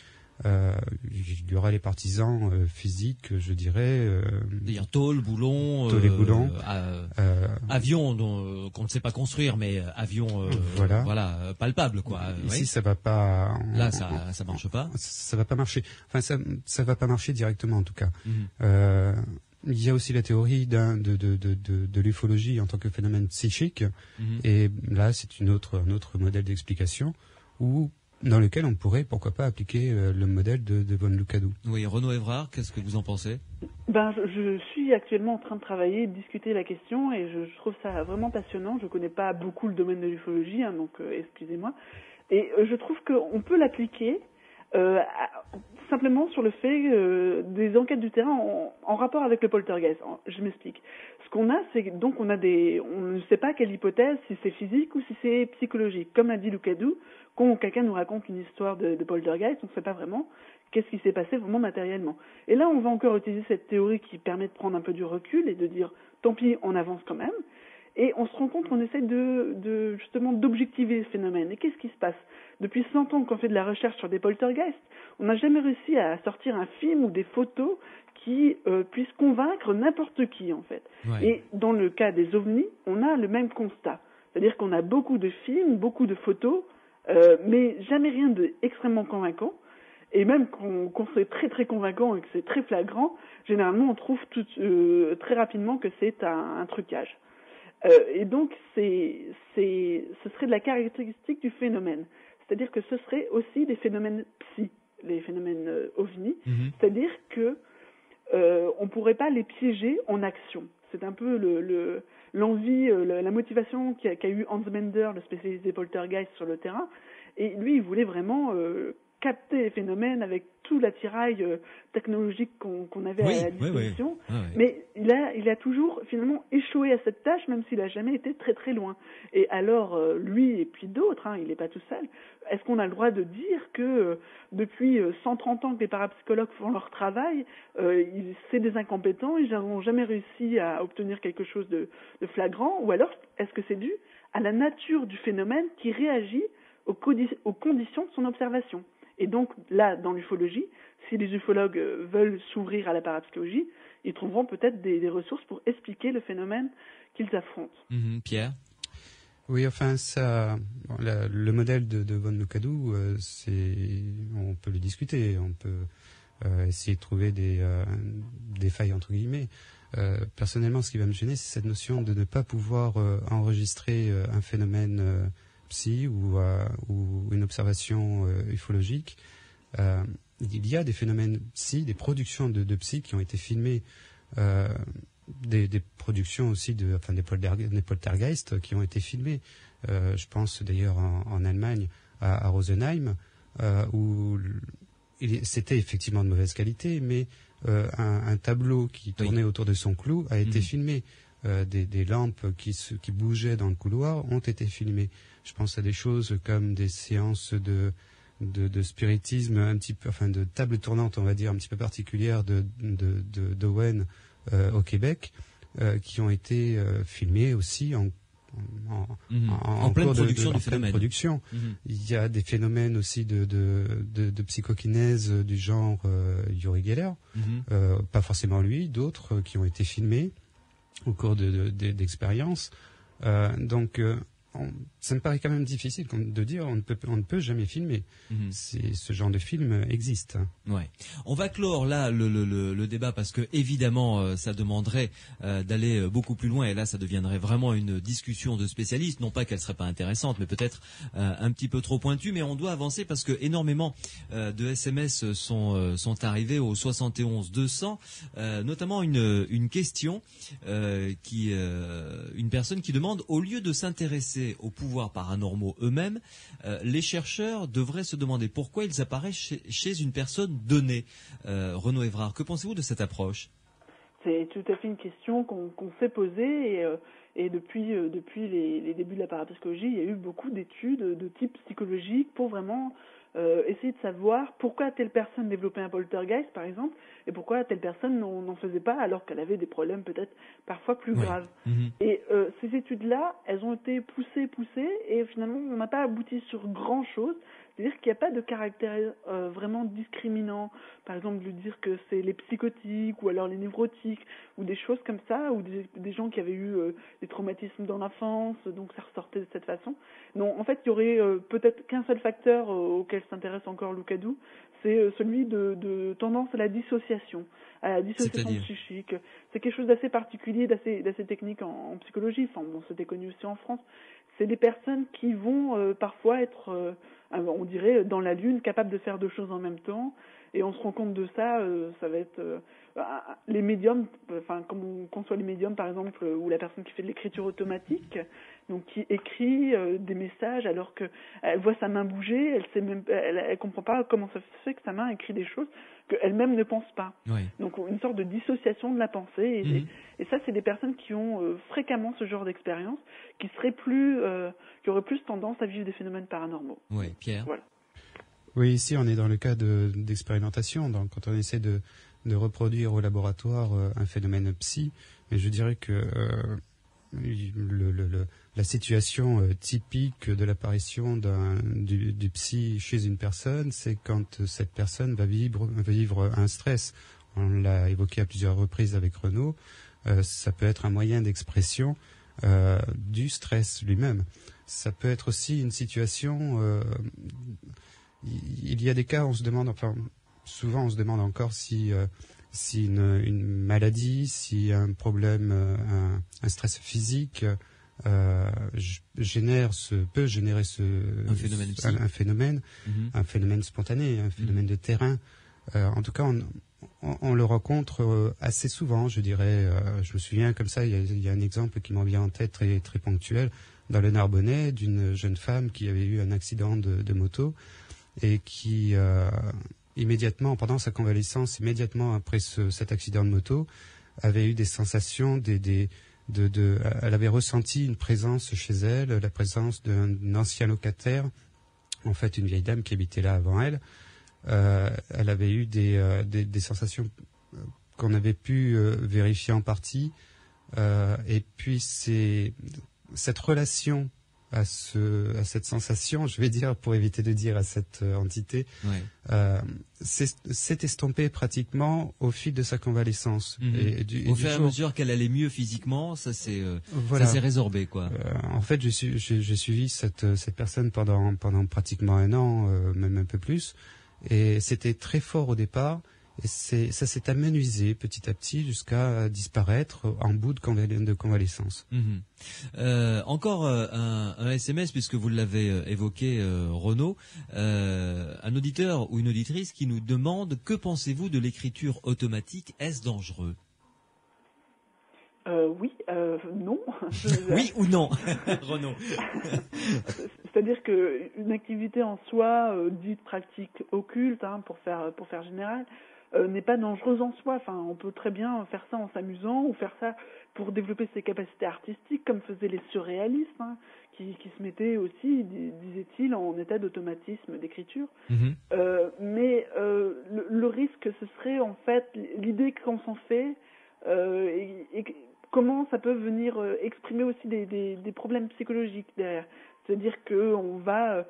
Il y aura les partisans physiques, je dirais. D'ailleurs, tôle, boulon, avion qu'on ne sait pas construire, mais avion palpable, quoi. Ici, ça va pas. Là, ça marche pas. Ça va pas marcher. Enfin, ça va pas marcher directement, en tout cas. Il y a aussi la théorie de l'ufologie en tant que phénomène psychique, et là, c'est un autre modèle d'explication dans lequel on pourrait, pourquoi pas, appliquer le modèle de von Lukadou. Oui, Renaud Évrard, qu'est-ce que vous en pensez? Je suis actuellement en train de travailler, de discuter la question, et je trouve ça vraiment passionnant. Je connais pas beaucoup le domaine de l'ufologie, donc excusez-moi. Et je trouve qu'on peut l'appliquer simplement sur le fait des enquêtes du terrain en rapport avec le poltergeist. Je m'explique. Ce qu'on a, c'est donc on ne sait pas quelle hypothèse, si c'est physique ou si c'est psychologique. Comme a dit Lukadou, quand quelqu'un nous raconte une histoire de poltergeist, on ne sait pas vraiment qu'est-ce qui s'est passé vraiment matériellement. Et là, on va encore utiliser cette théorie qui permet de prendre un peu du recul et de dire, tant pis, on avance quand même. Et on se rend compte qu'on essaie justement d'objectiver le phénomène. Et qu'est-ce qui se passe? Depuis 100 ans qu'on fait de la recherche sur des poltergeists, on n'a jamais réussi à sortir un film ou des photos qui puissent convaincre n'importe qui, en fait. Et dans le cas des ovnis, on a le même constat. C'est-à-dire qu'on a beaucoup de films, beaucoup de photos, mais jamais rien d'extrêmement convaincant. Et même quand c'est très très convaincant et que c'est très flagrant, généralement on trouve très rapidement que c'est un trucage. Et donc ce serait de la caractéristique du phénomène. C'est-à-dire que ce serait aussi des phénomènes psy, les phénomènes ovni. C'est-à-dire que on pourrait pas les piéger en action. C'est un peu l'envie, la motivation qu'a eu Hans Bender, le spécialiste des poltergeists sur le terrain. Et lui, il voulait vraiment capter les phénomènes avec tout l'attirail technologique qu'on avait à la disposition. Mais il a toujours finalement échoué à cette tâche, même s'il n'a jamais été très très loin. Et alors, lui et puis d'autres, il n'est pas tout seul, est-ce qu'on a le droit de dire que depuis 130 ans que les parapsychologues font leur travail, c'est des incompétents, ils n'ont jamais réussi à obtenir quelque chose de flagrant? Ou alors, est-ce que c'est dû à la nature du phénomène qui réagit aux conditions de son observation? Et donc, là, dans l'ufologie, si les ufologues veulent s'ouvrir à la parapsychologie, ils trouveront peut-être des ressources pour expliquer le phénomène qu'ils affrontent. Pierre? Oui, enfin, le modèle de von Lukadou, on peut le discuter, on peut essayer de trouver des failles, entre guillemets. Personnellement, ce qui va me gêner, c'est cette notion de ne pas pouvoir enregistrer un phénomène psy ou une observation ufologique. Il y a des phénomènes psy, des productions de psy qui ont été filmées, des productions aussi des poltergeists qui ont été filmées. Je pense d'ailleurs en Allemagne à Rosenheim, où c'était effectivement de mauvaise qualité, mais un tableau qui tournait autour de son clou a été filmé. Des lampes qui bougeaient dans le couloir ont été filmées. Je pense à des choses comme des séances de spiritisme un petit peu, enfin de table tournante, on va dire, un petit peu particulière d'Owen au Québec, qui ont été filmées aussi en pleine production du phénomène. Production. Il y a des phénomènes aussi de psychokinèse du genre Uri Geller, pas forcément lui, d'autres qui ont été filmés au cours d'expériences. Donc, ça me paraît quand même difficile de dire on ne peut jamais filmer. Ce genre de film existe. Ouais. On va clore là le débat parce que évidemment ça demanderait d'aller beaucoup plus loin et là ça deviendrait vraiment une discussion de spécialistes. Non pas qu'elle serait pas intéressante, mais peut-être un petit peu trop pointue. Mais on doit avancer parce que énormément de SMS sont arrivés au 71 200, notamment une question une personne qui demande, au lieu de s'intéresser aux pouvoirs paranormaux eux-mêmes, les chercheurs devraient se demander pourquoi ils apparaissent chez une personne donnée. Renaud Évrard, que pensez-vous de cette approche ? C'est tout à fait une question qu'on s'est posée et depuis les débuts de la parapsychologie, il y a eu beaucoup d'études de type psychologique pour vraiment essayer de savoir pourquoi telle personne développait un poltergeist, par exemple, et pourquoi telle personne n'en faisait pas alors qu'elle avait des problèmes peut-être parfois plus graves. Et ces études-là, elles ont été poussées, et finalement, on n'a pas abouti sur grand-chose. C'est-à-dire qu'il n'y a pas de caractère vraiment discriminant, par exemple de dire que c'est les psychotiques ou alors les névrotiques ou des choses comme ça, ou des gens qui avaient eu des traumatismes dans l'enfance, donc ça ressortait de cette façon. Non, en fait, il y aurait peut-être qu'un seul facteur auquel s'intéresse encore Lucadou, c'est celui de tendance à la dissociation psychique. C'est quelque chose d'assez particulier, d'assez technique en psychologie. Enfin, bon, c'était connu aussi en France. C'est des personnes qui vont parfois être, on dirait, dans la lune, capables de faire deux choses en même temps. Et on se rend compte de ça, ça va être les médiums, enfin comme on conçoit les médiums par exemple, ou la personne qui fait de l'écriture automatique, donc qui écrit des messages alors que elle voit sa main bouger, elle comprend pas comment ça se fait que sa main écrit des choses qu'elle-même ne pense pas. Oui. Donc une sorte de dissociation de la pensée. Et ça, c'est des personnes qui ont fréquemment ce genre d'expérience, qui auraient plus tendance à vivre des phénomènes paranormaux. Oui, Pierre. Voilà. Oui, ici on est dans le cas d'expérimentation, donc quand on essaie de reproduire au laboratoire un phénomène psy, mais je dirais que la situation typique de l'apparition du psy chez une personne, c'est quand cette personne va vivre un stress. On l'a évoqué à plusieurs reprises avec Renaud, ça peut être un moyen d'expression du stress lui-même. Ça peut être aussi une situation... il y a des cas où souvent on se demande encore si une maladie, si un problème, un stress physique peut générer un phénomène spontané, un phénomène de terrain. En tout cas, on le rencontre assez souvent, je dirais. Je me souviens comme ça, il y a un exemple qui m'en vient en tête très, très ponctuel, dans le Narbonnais, d'une jeune femme qui avait eu un accident de moto et qui, immédiatement, pendant sa convalescence, immédiatement après cet accident de moto, avait eu des sensations, elle avait ressenti une présence chez elle, la présence d'un ancien locataire, en fait une vieille dame qui habitait là avant elle. Elle avait eu des sensations qu'on avait pu vérifier en partie, et puis cette relation à cette sensation, je vais dire, pour éviter de dire à cette entité, s'est estompée pratiquement au fil de sa convalescence. Au fur et à mesure qu'elle allait mieux physiquement, ça s'est résorbé, quoi. En fait, j'ai suivi cette personne pendant pratiquement un an, même un peu plus, et c'était très fort au départ. Et ça s'est amenuisé petit à petit jusqu'à disparaître en bout de convalescence. Encore un SMS, puisque vous l'avez évoqué, Renaud, un auditeur ou une auditrice qui nous demande: que pensez-vous de l'écriture automatique? Est-ce dangereux? Oui, non. Oui ou non, Renaud? C'est-à-dire qu'une activité en soi, dite pratique occulte, pour faire général, n'est pas dangereuse en soi. Enfin, on peut très bien faire ça en s'amusant ou faire ça pour développer ses capacités artistiques, comme faisaient les surréalistes, hein, qui se mettaient aussi, disait-il, en état d'automatisme d'écriture. Mais le risque, ce serait en fait l'idée qu'on s'en fait et comment ça peut venir exprimer aussi des problèmes psychologiques derrière. C'est-à-dire qu'on va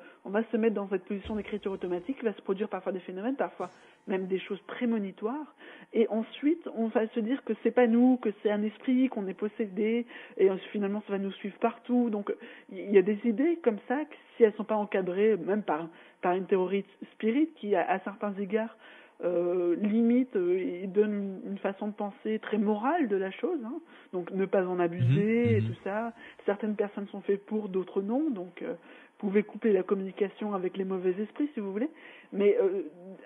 se mettre dans cette position d'écriture automatique, il va se produire parfois des phénomènes, parfois même des choses prémonitoires, et ensuite on va se dire que c'est pas nous, que c'est un esprit, qu'on est possédé, et finalement ça va nous suivre partout. Donc il y a des idées comme ça, que si elles sont pas encadrées, même par une théorie spirit qui à certains égards limite et donne une façon de penser très morale de la chose, hein. Donc ne pas en abuser et tout ça. Certaines personnes sont faites pour, d'autres non, donc vous pouvez couper la communication avec les mauvais esprits si vous voulez, mais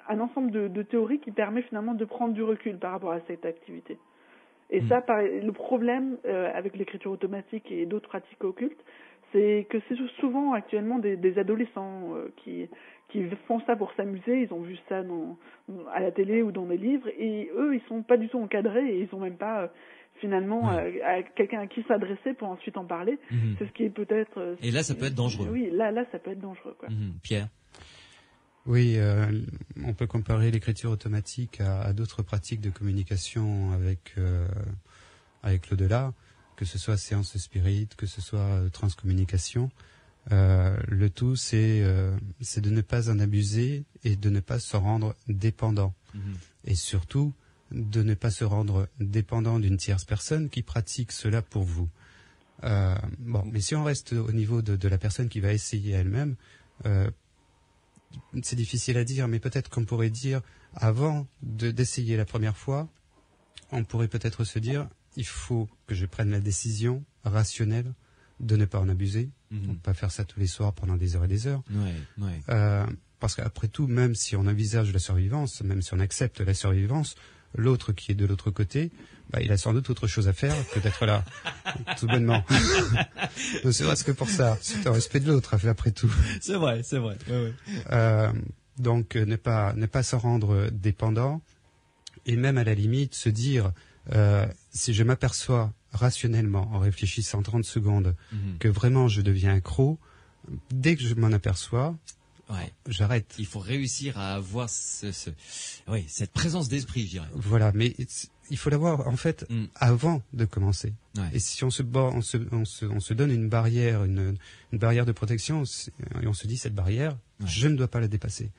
un ensemble de théories qui permet finalement de prendre du recul par rapport à cette activité. Et ça, le problème avec l'écriture automatique et d'autres pratiques occultes, c'est que c'est souvent actuellement des adolescents qui font ça pour s'amuser. Ils ont vu ça à la télé ou dans des livres, et eux, ils sont pas du tout encadrés et ils ont même pas finalement à quelqu'un à qui s'adresser pour ensuite en parler. C'est ce qui est peut-être. Et là, ça peut être dangereux. Oui, là, ça peut être dangereux, quoi. Pierre. Oui, on peut comparer l'écriture automatique à d'autres pratiques de communication avec l'au-delà, que ce soit séance spirit, que ce soit transcommunication. Le tout, c'est de ne pas en abuser et de ne pas se rendre dépendant. Et surtout, de ne pas se rendre dépendant d'une tierce personne qui pratique cela pour vous. Mais si on reste au niveau de la personne qui va essayer elle-même, c'est difficile à dire, mais peut-être qu'on pourrait dire, avant d'essayer la première fois, on pourrait peut-être se dire, il faut que je prenne la décision rationnelle de ne pas en abuser, de ne pas faire ça tous les soirs pendant des heures et des heures. Parce qu'après tout, même si on envisage la survivance, même si on accepte la survivance, l'autre qui est de l'autre côté, il a sans doute autre chose à faire que d'être là, tout bonnement. Ne serait-ce que pour ça, c'est un respect de l'autre, après tout. C'est vrai. Donc, ne pas se rendre dépendant, et même à la limite se dire, si je m'aperçois rationnellement, en réfléchissant 30 secondes, que vraiment je deviens accro, dès que je m'en aperçois, j'arrête. Il faut réussir à avoir cette présence d'esprit, je dirais. Voilà, mais il faut l'avoir en fait avant de commencer. Et si on se donne une barrière, une barrière de protection, et on se dit cette barrière, je ne dois pas la dépasser.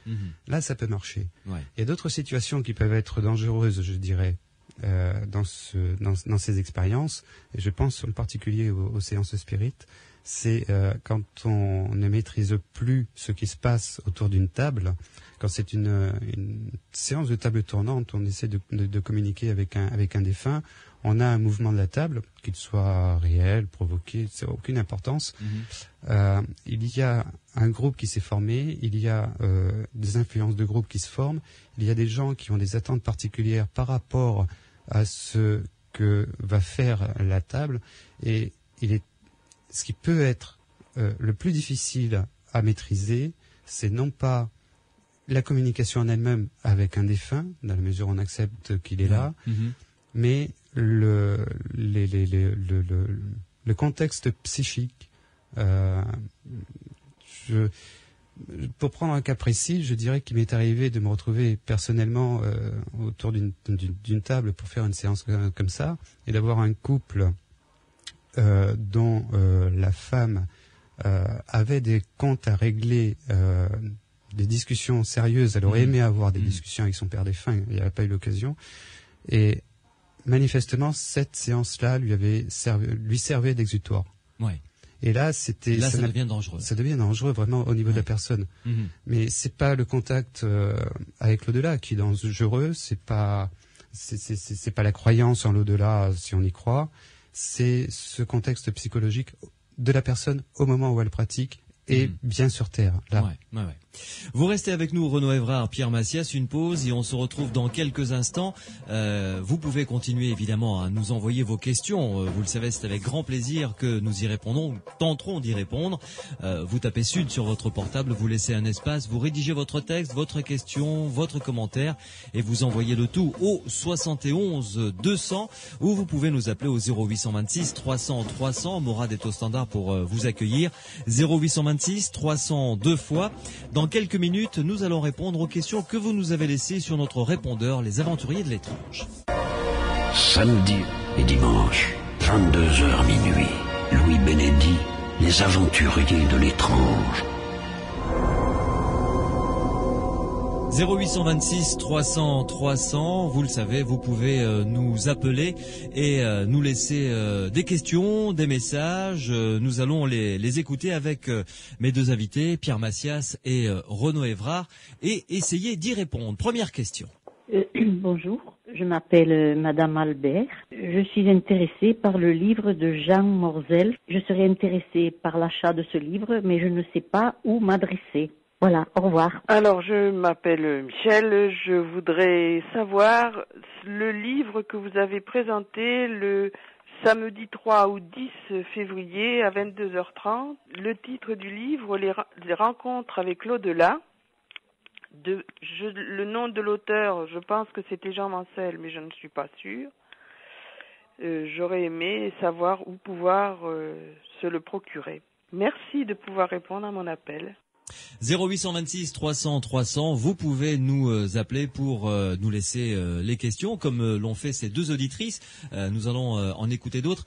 Là, ça peut marcher. Il y a d'autres situations qui peuvent être dangereuses, je dirais, dans ces expériences, et je pense en particulier aux séances spirites. C'est quand on ne maîtrise plus ce qui se passe autour d'une table, quand c'est une séance de table tournante, on essaie de communiquer avec un défunt, on a un mouvement de la table, qu'il soit réel, provoqué, ça n'a aucune importance. Il y a un groupe qui s'est formé, il y a des influences de groupe qui se forment, il y a des gens qui ont des attentes particulières par rapport à ce que va faire la table, et ce qui peut être le plus difficile à maîtriser, c'est non pas la communication en elle-même avec un défunt, dans la mesure où on accepte qu'il est là, mais le contexte psychique. Pour prendre un cas précis, je dirais qu'il m'est arrivé de me retrouver personnellement autour d'une table pour faire une séance comme ça, et d'avoir un couple dont la femme avait des comptes à régler, des discussions sérieuses. Elle aurait aimé avoir des discussions avec son père défunt, il n'y avait pas eu l'occasion. Et manifestement, cette séance-là lui servait d'exutoire. Et là, ça devient dangereux. Ça devient dangereux vraiment au niveau de la personne. Mais c'est pas le contact avec l'au-delà qui est dangereux. C'est pas la croyance en l'au-delà si on y croit. C'est ce contexte psychologique de la personne au moment où elle pratique et bien sur Terre. Là. Ouais. Vous restez avec nous, Renaud Evrard, Pierre Massias, une pause et on se retrouve dans quelques instants. Vous pouvez continuer évidemment à nous envoyer vos questions. Vous le savez, c'est avec grand plaisir que nous y répondons, tenterons d'y répondre. Vous tapez Sud sur votre portable, vous laissez un espace, vous rédigez votre texte, votre question, votre commentaire et vous envoyez le tout au 71 200 ou vous pouvez nous appeler au 0826 300 300. Morad est au standard pour vous accueillir. 0826 300 deux fois. Dans quelques minutes, nous allons répondre aux questions que vous nous avez laissées sur notre répondeur, les aventuriers de l'étrange. Samedi et dimanche, 22h minuit, Louis Bénédy, les aventuriers de l'étrange. 0826 300 300, vous le savez, vous pouvez nous appeler et nous laisser des questions, des messages. Nous allons les écouter avec mes deux invités, Pierre Massias et Renaud Evrard, et essayer d'y répondre. Première question. Bonjour, je m'appelle Madame Albert. Je suis intéressée par le livre de Jean Morzel. Je serais intéressée par l'achat de ce livre, mais je ne sais pas où m'adresser. Voilà, au revoir. Alors, je m'appelle Michel. Je voudrais savoir le livre que vous avez présenté le samedi 3 ou 10 février à 22h30. Le titre du livre, les rencontres avec l'au-delà. Le nom de l'auteur, je pense que c'était Jean Mansel, mais je ne suis pas sûre. J'aurais aimé savoir où pouvoir se le procurer. Merci de pouvoir répondre à mon appel. 0826 300 300, vous pouvez nous appeler pour nous laisser les questions, comme l'ont fait ces deux auditrices. Nous allons en écouter d'autres.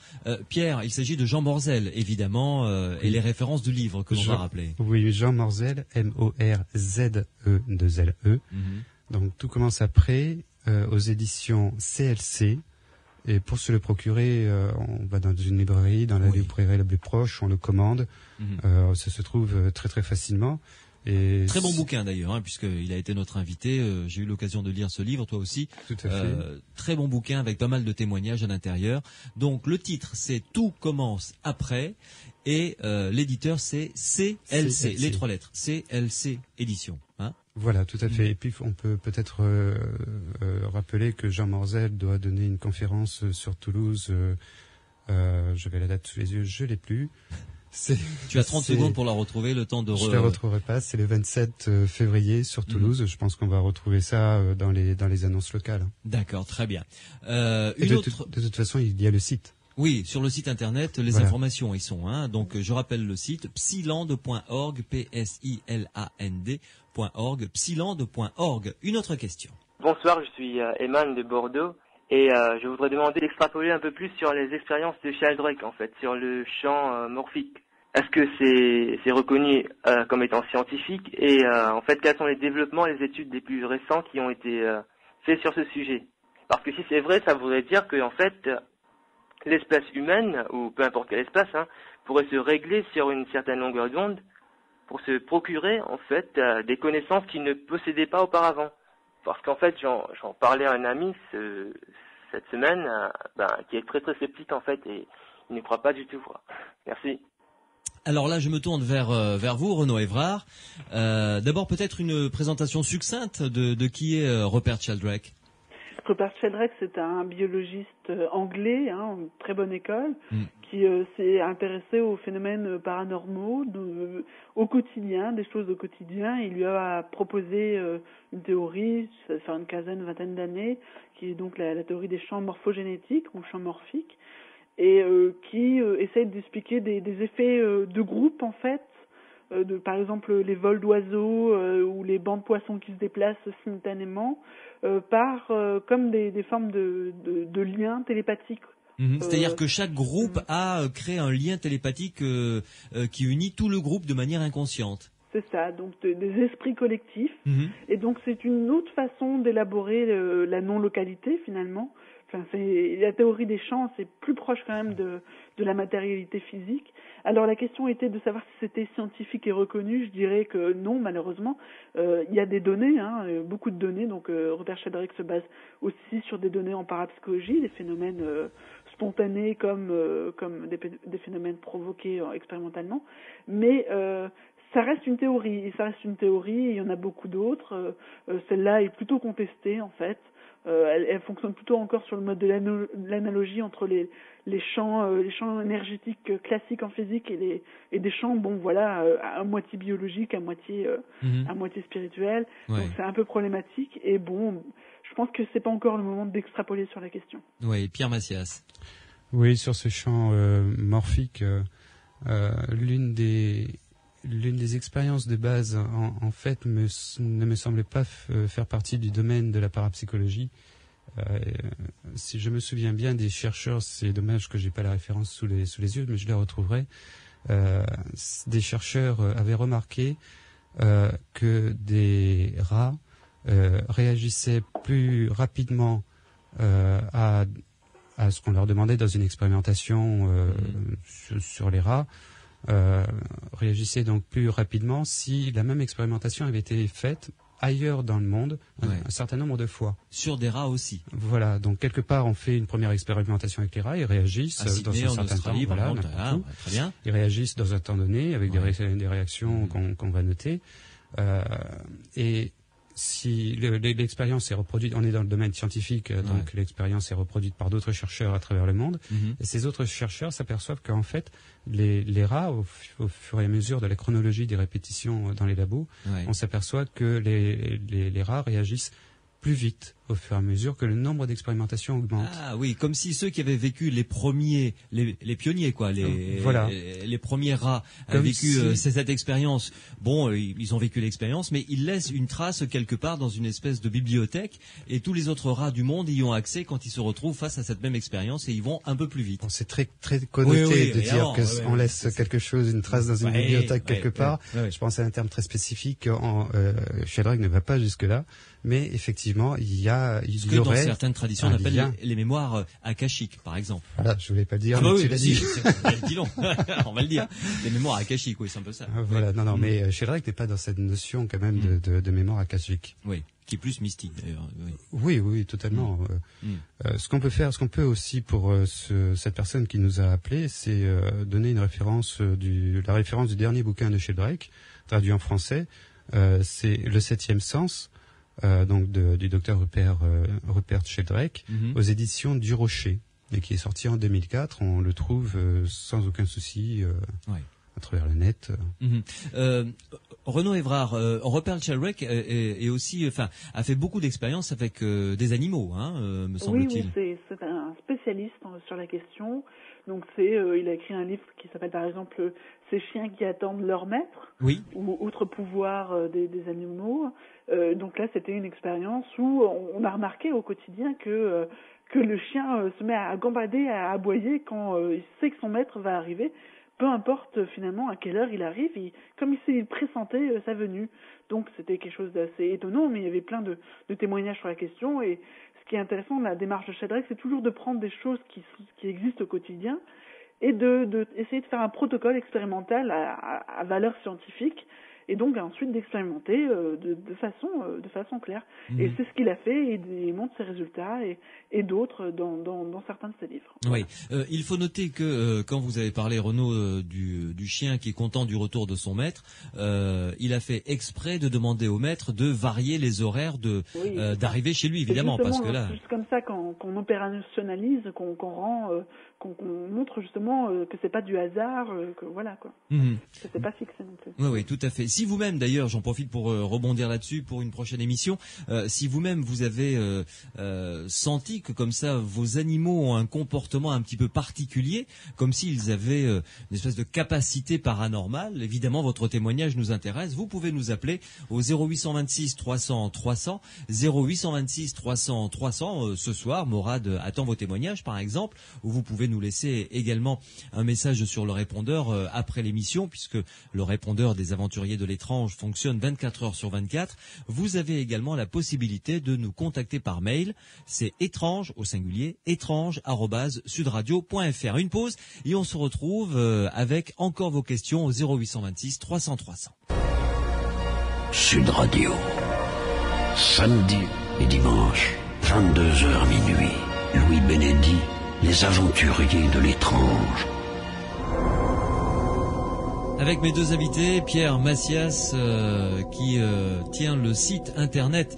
Pierre, il s'agit de Jean Morzel, évidemment, et les références du livre que l'on va rappeler. Oui, Jean Morzel, M-O-R-Z-E-2-L-E. Donc tout commence après, aux éditions CLC. Et pour se le procurer, on va dans une librairie, dans la librairie la plus proche, on le commande. Ça se trouve très très facilement. Et très bon bouquin d'ailleurs, puisqu'il a été notre invité. J'ai eu l'occasion de lire ce livre, toi aussi. Tout à fait. Très bon bouquin avec pas mal de témoignages à l'intérieur. Donc le titre, c'est Tout commence après. Et l'éditeur, c'est CLC, les trois lettres. CLC Édition. Voilà, tout à fait. Et puis on peut peut-être rappeler que Jean Morzel doit donner une conférence sur Toulouse. J'avais la date sous les yeux, je l'ai plus. Tu as 30 secondes pour la retrouver, le temps de... Je la retrouverai pas, c'est le 27 février sur Toulouse. Je pense qu'on va retrouver ça dans les annonces locales. D'accord, très bien. De toute façon, il y a le site. Oui, sur le site internet, les informations y sont. Donc je rappelle le site psiland.org, psiland.org, psiland.org. Une autre question. Bonsoir, je suis Eman de Bordeaux et je voudrais demander d'extrapoler un peu plus sur les expériences de Sheldrake en fait, sur le champ morphique. Est-ce que c'est reconnu comme étant scientifique et en fait quels sont les développements, les études les plus récents qui ont été faits sur ce sujet? Parce que si c'est vrai, ça voudrait dire que en fait l'espèce humaine, ou peu importe quelle espèce, pourrait se régler sur une certaine longueur d'onde pour se procurer, en fait, des connaissances qu'il ne possédait pas auparavant. Parce qu'en fait, j'en parlais à un ami cette semaine, qui est très très sceptique, en fait, et il ne croit pas du tout. Merci. Alors là, je me tourne vers vous, Renaud Evrard. D'abord, peut-être une présentation succincte de qui est Rupert Sheldrake. Rupert Sheldrake, c'est un biologiste anglais, une très bonne école, qui s'est intéressé aux phénomènes paranormaux, au quotidien, des choses au quotidien. Il lui a proposé une théorie, ça fait une vingtaine d'années, qui est donc la théorie des champs morphogénétiques ou champs morphiques, et qui essaye d'expliquer des effets de groupe, en fait, par exemple les vols d'oiseaux ou les bancs de poissons qui se déplacent simultanément, comme des formes de liens télépathiques. C'est-à-dire que chaque groupe a créé un lien télépathique qui unit tout le groupe de manière inconsciente. C'est ça, donc des esprits collectifs. Et donc c'est une autre façon d'élaborer la non-localité finalement. Enfin, la théorie des champs, c'est plus proche quand même de la matérialité physique. Alors la question était de savoir si c'était scientifique et reconnu. Je dirais que non, malheureusement. Il y a des données, beaucoup de données. Donc Rupert Sheldrake se base aussi sur des données en parapsychologie, des phénomènes spontanés comme des phénomènes provoqués expérimentalement. Mais ça reste une théorie, il y en a beaucoup d'autres. Celle-là est plutôt contestée, en fait. Elle fonctionne plutôt encore sur le mode de l'analogie entre les champs énergétiques classiques en physique et des champs, à moitié biologiques, à moitié spirituels. Ouais. Donc c'est un peu problématique. Et je pense que c'est pas encore le moment d'extrapoler sur la question. Oui, Pierre Massias. Oui, sur ce champ morphique, l'une des expériences de base, en fait, ne me semblait pas faire partie du domaine de la parapsychologie. Si je me souviens bien des chercheurs, c'est dommage que j'ai pas la référence sous les yeux, mais je la retrouverai. Des chercheurs avaient remarqué que des rats réagissaient plus rapidement à ce qu'on leur demandait dans une expérimentation sur les rats. Réagissaient donc plus rapidement si la même expérimentation avait été faite ailleurs dans le monde un certain nombre de fois. Sur des rats aussi. Voilà, donc quelque part on fait une première expérimentation avec les rats, ils réagissent dans un certain temps. Voilà, très bien. Ils réagissent dans un temps donné avec des réactions qu'on va noter. Et si l'expérience est reproduite, on est dans le domaine scientifique, donc l'expérience est reproduite par d'autres chercheurs à travers le monde, et ces autres chercheurs s'aperçoivent qu'en fait, les rats, au fur et à mesure de la chronologie des répétitions dans les labos, on s'aperçoit que les rats réagissent plus vite au fur et à mesure que le nombre d'expérimentations augmente. Ah oui, comme si ceux qui avaient vécu les pionniers, quoi, les premiers rats avaient vécu cette expérience. Ils ont vécu l'expérience, mais ils laissent une trace quelque part dans une espèce de bibliothèque, et tous les autres rats du monde y ont accès quand ils se retrouvent face à cette même expérience, et ils vont un peu plus vite. Bon, c'est très très connoté de dire qu'on laisse quelque chose, une trace dans une bibliothèque quelque part. Je pense à un terme très spécifique. Sheldrake ne va pas jusque là, mais effectivement, il y aurait dans certaines traditions on appelle les mémoires akashiques, par exemple. Voilà, je voulais pas le dire, mais tu l'as dit. Dis-donc, on va le dire. Les mémoires akashiques, oui, c'est un peu ça. Voilà, non, mais Sheldrake n'est pas dans cette notion quand même de mémoire akashique. Oui, qui est plus mystique d'ailleurs. Oui, totalement. Ce qu'on peut aussi pour cette personne qui nous a appelé, c'est donner une référence la référence du dernier bouquin de Sheldrake, traduit en français. C'est Le Septième Sens. Donc du docteur Rupert Sheldrake, aux éditions du Rocher, et qui est sorti en 2004. On le trouve sans aucun souci à travers le net. Renaud Evrard, Rupert Sheldrake est aussi, a fait beaucoup d'expériences avec des animaux, me semble-t-il. Oui, c'est un spécialiste sur la question. Donc il a écrit un livre qui s'appelle par exemple Ces chiens qui attendent leur maître, ou Autres pouvoirs des animaux. Donc là, c'était une expérience où on a remarqué au quotidien que le chien se met à gambader, à aboyer quand il sait que son maître va arriver. Peu importe finalement à quelle heure il arrive, comme il pressentait sa venue. Donc c'était quelque chose d'assez étonnant, mais il y avait plein de témoignages sur la question. Et ce qui est intéressant de la démarche de Sheldrake, c'est toujours de prendre des choses qui existent au quotidien et de essayer de faire un protocole expérimental à valeur scientifique, et donc ensuite d'expérimenter de façon claire. Et c'est ce qu'il a fait, et il montre ses résultats et d'autres dans certains de ses livres. Oui, il faut noter que quand vous avez parlé, Renaud, du chien qui est content du retour de son maître, il a fait exprès de demander au maître de varier les horaires d'arrivée chez lui, évidemment, parce que là... C'est juste comme ça qu'on opérationnalise, qu'on montre justement que c'est pas du hasard, que voilà quoi. Que c'est pas fixé non plus. Oui, tout à fait. Si vous-même, d'ailleurs, j'en profite pour rebondir là-dessus pour une prochaine émission, si vous-même vous avez senti que comme ça vos animaux ont un comportement un petit peu particulier, comme s'ils avaient une espèce de capacité paranormale, évidemment votre témoignage nous intéresse. Vous pouvez nous appeler au 0826 300 300, 0826 300 300. Ce soir, Morad attend vos témoignages, par exemple, ou vous pouvez nous laisser également un message sur le répondeur après l'émission, puisque le répondeur des aventuriers de l'étrange fonctionne 24 heures sur 24. Vous avez également la possibilité de nous contacter par mail. C'est étrange au singulier, étrange@sudradio.fr. Une pause et on se retrouve avec encore vos questions au 0826 300 300. Sud Radio, samedi et dimanche, 22h minuit. Louis Bénédy, les aventuriers de l'étrange. Avec mes deux invités, Pierre Macias qui tient le site internet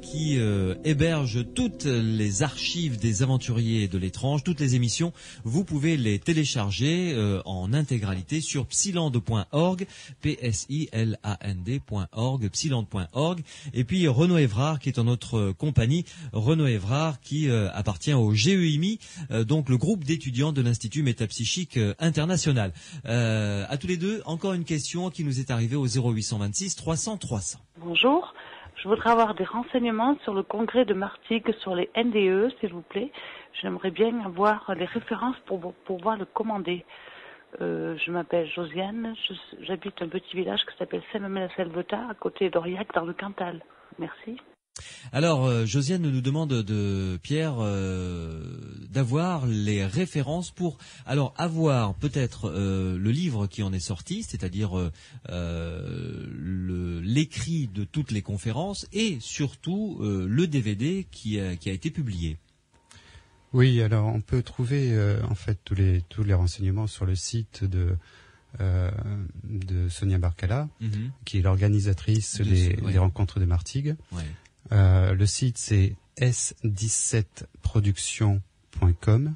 qui héberge toutes les archives des aventuriers de l'étrange, toutes les émissions, vous pouvez les télécharger en intégralité sur psiland.org, psiland.org, psiland.org. Et puis Renaud Évrard qui est en notre compagnie, Renaud Évrard qui appartient au GEIMI, donc le groupe d'étudiants de l'Institut Métapsychique International. À tous les deux, encore une question qui nous est arrivée au 0826 300 300. Bonjour, je voudrais avoir des renseignements sur le congrès de Martigues sur les NDE, s'il vous plaît. J'aimerais bien avoir les références pour pouvoir le commander. Je m'appelle Josiane, j'habite un petit village qui s'appelle Saint-Mamel-la-Selvetat, à côté d'Aurillac, dans le Cantal. Merci. Alors, Josiane nous demande de Pierre d'avoir les références pour avoir peut-être le livre qui en est sorti, c'est-à-dire l'écrit de toutes les conférences et surtout le DVD qui a été publié. Oui, alors on peut trouver en fait tous les renseignements sur le site de Sonia Barcala, qui est l'organisatrice des rencontres de Martigues. Ouais. Le site c'est s17production.com,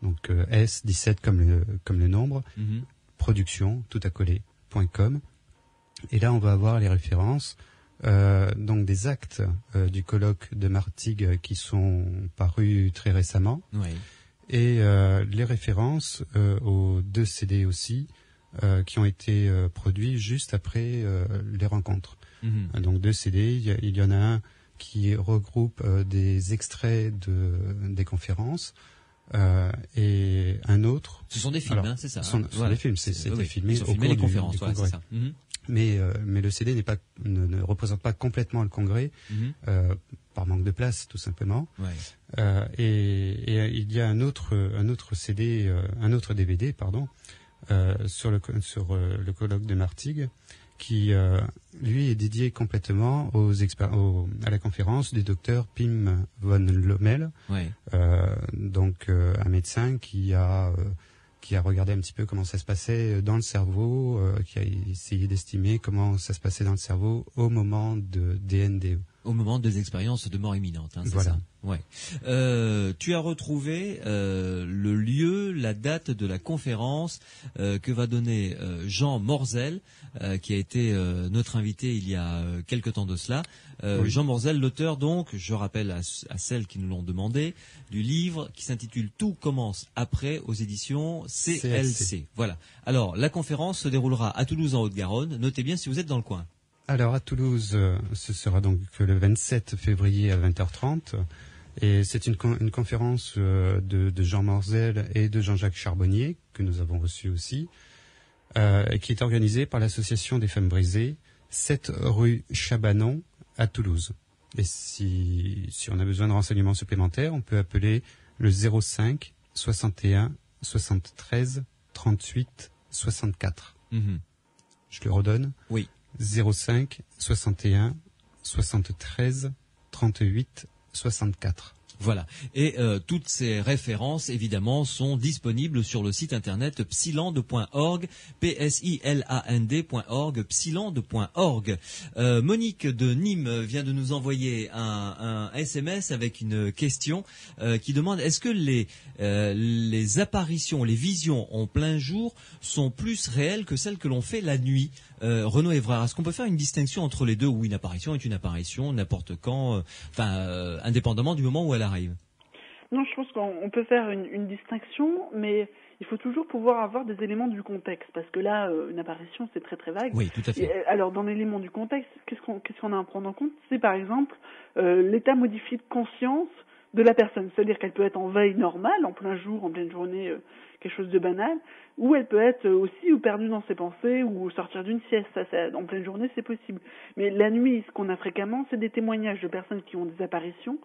donc S17 comme le nombre, production tout accolé.com, et là on va avoir les références donc des actes du colloque de Martigues qui sont parus très récemment, et les références aux 2 CD aussi qui ont été produits juste après les rencontres. Donc 2 CD, il y en a un qui regroupe des extraits des conférences et un autre. Ce sont des films, c'est ça. Ce sont des films, c'était filmé au cours les conférences, du congrès. C'est ça. Mais le CD ne représente pas complètement le congrès, par manque de place tout simplement. Et il y a un autre CD, un autre DVD, pardon, sur le colloque de Martigues, qui lui est dédié complètement à la conférence du docteur Pim von Lommel, donc un médecin qui a regardé un petit peu comment ça se passait dans le cerveau, qui a essayé d'estimer comment ça se passait dans le cerveau au moment des NDE. Au moment des expériences de mort imminente, c'est voilà. Ça. Ouais. Tu as retrouvé le lieu, la date de la conférence que va donner Jean Morzel, qui a été notre invité il y a quelque temps de cela. Jean Morzel, l'auteur donc, je rappelle à celles qui nous l'ont demandé, du livre qui s'intitule Tout commence après aux éditions CLC. Voilà. Alors, la conférence se déroulera à Toulouse en Haute-Garonne. Notez bien si vous êtes dans le coin. Alors à Toulouse, ce sera donc le 27 février à 20h30. Et c'est une conférence de Jean Morzel et de Jean-Jacques Charbonnier, que nous avons reçu aussi, et qui est organisée par l'Association des Femmes Brisées, 7 rue Chabanon à Toulouse. Et si on a besoin de renseignements supplémentaires, on peut appeler le 05 61 73 38 64. Je le redonne. Oui. 05 61 73 38 64. Voilà. Et toutes ces références, évidemment, sont disponibles sur le site internet psiland.org, psiland.org, psiland.org. Monique de Nîmes vient de nous envoyer un SMS avec une question qui demande: est-ce que les apparitions, les visions en plein jour sont plus réelles que celles que l'on fait la nuit? Renaud Évrard, est-ce qu'on peut faire une distinction entre les deux, où une apparition est une apparition n'importe quand, indépendamment du moment où elle arrive? Non, je pense qu'on peut faire une distinction, mais il faut toujours pouvoir avoir des éléments du contexte, parce que là, une apparition, c'est très très vague. Oui, tout à fait. Et, alors, dans l'élément du contexte, qu'est-ce qu'on a à prendre en compte? C'est par exemple l'état modifié de conscience de la personne, c'est-à-dire qu'elle peut être en veille normale, en plein jour, en pleine journée, quelque chose de banal, ou elle peut être aussi perdue dans ses pensées ou sortir d'une sieste. Ça, en pleine journée, c'est possible. Mais la nuit, ce qu'on a fréquemment, c'est des témoignages de personnes qui ont des apparitions,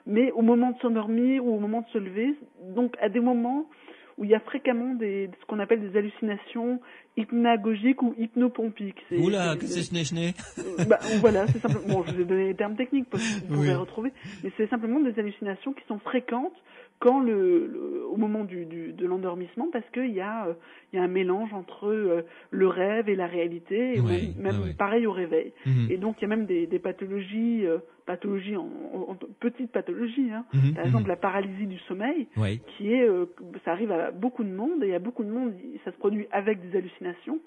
mais au moment de s'endormir ou au moment de se lever, donc à des moments où il y a fréquemment ce qu'on appelle des hallucinations hypnagogiques ou hypnopompiques. Oula, que c'est schné. Voilà, c'est simplement. Bon, je vous ai donné les termes techniques pour que vous pourrez retrouver, mais c'est simplement des hallucinations qui sont fréquentes quand au moment de l'endormissement, parce qu'il y a un mélange entre le rêve et la réalité, et pareil au réveil. Et donc il y a même des pathologies en petites pathologies, par exemple la paralysie du sommeil, qui est ça arrive à beaucoup de monde, et il y a beaucoup de monde, ça se produit avec des hallucinations.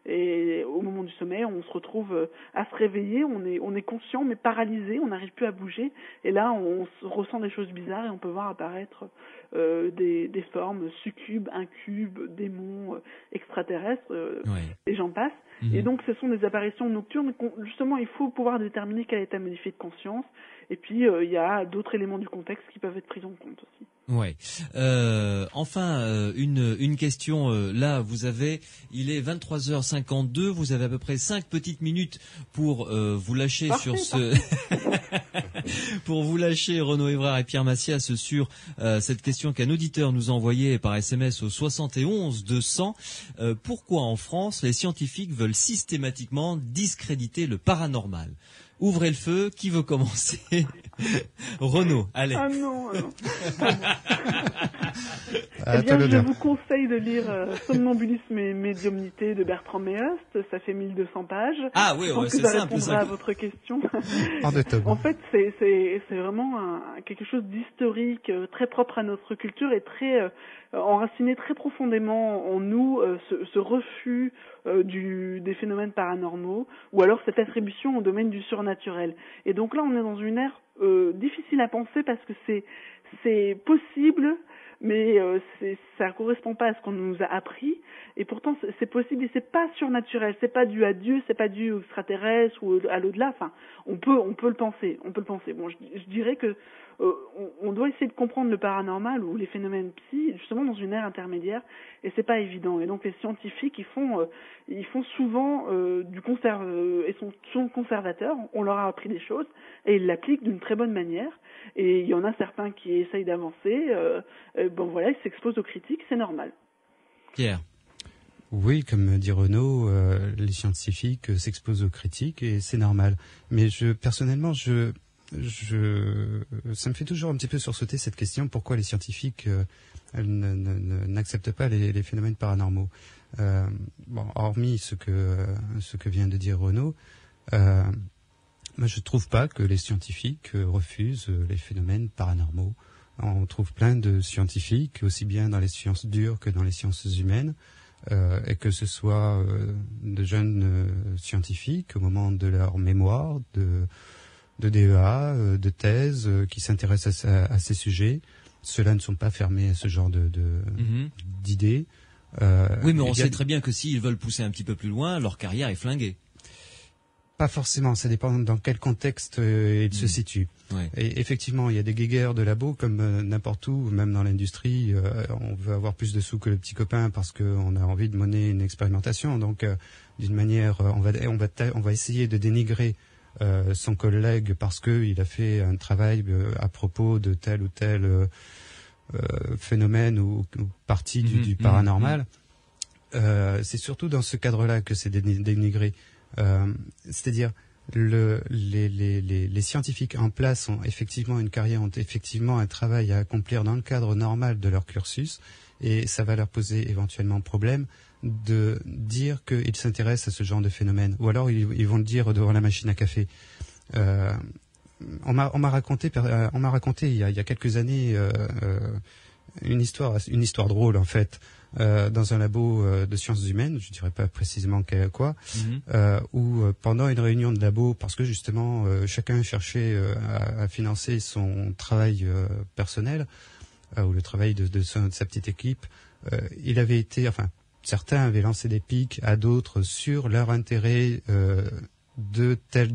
Et au moment du sommeil, on se retrouve à se réveiller, on est conscient mais paralysé, on n'arrive plus à bouger. Et là, on ressent des choses bizarres et on peut voir apparaître des formes succubes, incubes, démons, extraterrestres, et j'en passe. Et donc, ce sont des apparitions nocturnes. Justement, il faut pouvoir déterminer quel état modifié de conscience. Et puis, il y a d'autres éléments du contexte qui peuvent être pris en compte aussi. Ouais. Enfin, une question. Là, il est 23h52. Vous avez à peu près 5 petites minutes pour vous lâcher pour vous lâcher, Renaud Évrard et Pierre Massias, sur cette question qu'un auditeur nous a envoyée par SMS au 71 200. Pourquoi en France les scientifiques veulent systématiquement discréditer le paranormal? Ouvrez le feu, qui veut commencer? Renaud, allez. Ah non. Eh bien, je vous conseille de lire Somnambulisme et médiumnité de Bertrand Meust. Ça fait 1200 pages. Ah oui, c'est ça simple. répondra à votre question. En fait, c'est vraiment quelque chose d'historique, très propre à notre culture et très enraciné très profondément en nous, ce refus des phénomènes paranormaux, ou alors cette attribution au domaine du surnaturel. Et donc là, on est dans une ère difficile à penser parce que c'est possible, mais ça correspond pas à ce qu'on nous a appris, et pourtant c'est possible et c'est pas surnaturel, c'est pas dû à Dieu, c'est pas dû aux extraterrestres ou à l'au-delà. Enfin, on peut le penser. Bon, je dirais que on doit essayer de comprendre le paranormal ou les phénomènes psy justement dans une ère intermédiaire, et c'est pas évident. Et donc les scientifiques ils font souvent et sont souvent conservateurs. On leur a appris des choses et ils l'appliquent d'une très bonne manière. Et il y en a certains qui essayent d'avancer. Ils s'exposent aux critiques, c'est normal. Pierre. Oui, comme dit Renaud, les scientifiques s'exposent aux critiques et c'est normal. Mais personnellement, ça me fait toujours un petit peu sursauter cette question, pourquoi les scientifiques n'acceptent pas les phénomènes paranormaux. Hormis ce que vient de dire Renaud, moi je trouve pas que les scientifiques refusent les phénomènes paranormaux. On trouve plein de scientifiques, aussi bien dans les sciences dures que dans les sciences humaines, et que ce soit de jeunes scientifiques au moment de leur mémoire, de DEA, de thèse, qui s'intéressent à ces sujets. Ceux-là ne sont pas fermés à ce genre d'idées. Oui, mais on sait très bien que s'ils veulent pousser un petit peu plus loin, leur carrière est flinguée. Pas forcément, ça dépend dans quel contexte ils se situent. Ouais. Et effectivement, il y a des guéguerres de labo comme n'importe où, même dans l'industrie. On veut avoir plus de sous que le petit copain parce qu'on a envie de mener une expérimentation. Donc, d'une manière, on va essayer de dénigrer son collègue parce qu'il a fait un travail à propos de tel ou tel phénomène ou partie du paranormal. C'est surtout dans ce cadre-là que c'est dénigré. C'est-à-dire les scientifiques en place ont effectivement une carrière, ont effectivement un travail à accomplir dans le cadre normal de leur cursus, et ça va leur poser éventuellement problème de dire qu'ils s'intéressent à ce genre de phénomène, ou alors ils vont le dire devant la machine à café. On m'a raconté il y a quelques années une histoire drôle en fait. Dans un labo de sciences humaines, je dirais pas précisément quoi, où pendant une réunion de labo, parce que justement chacun cherchait à financer son travail personnel ou le travail de sa petite équipe, certains avaient lancé des pics à d'autres sur leur intérêt de tel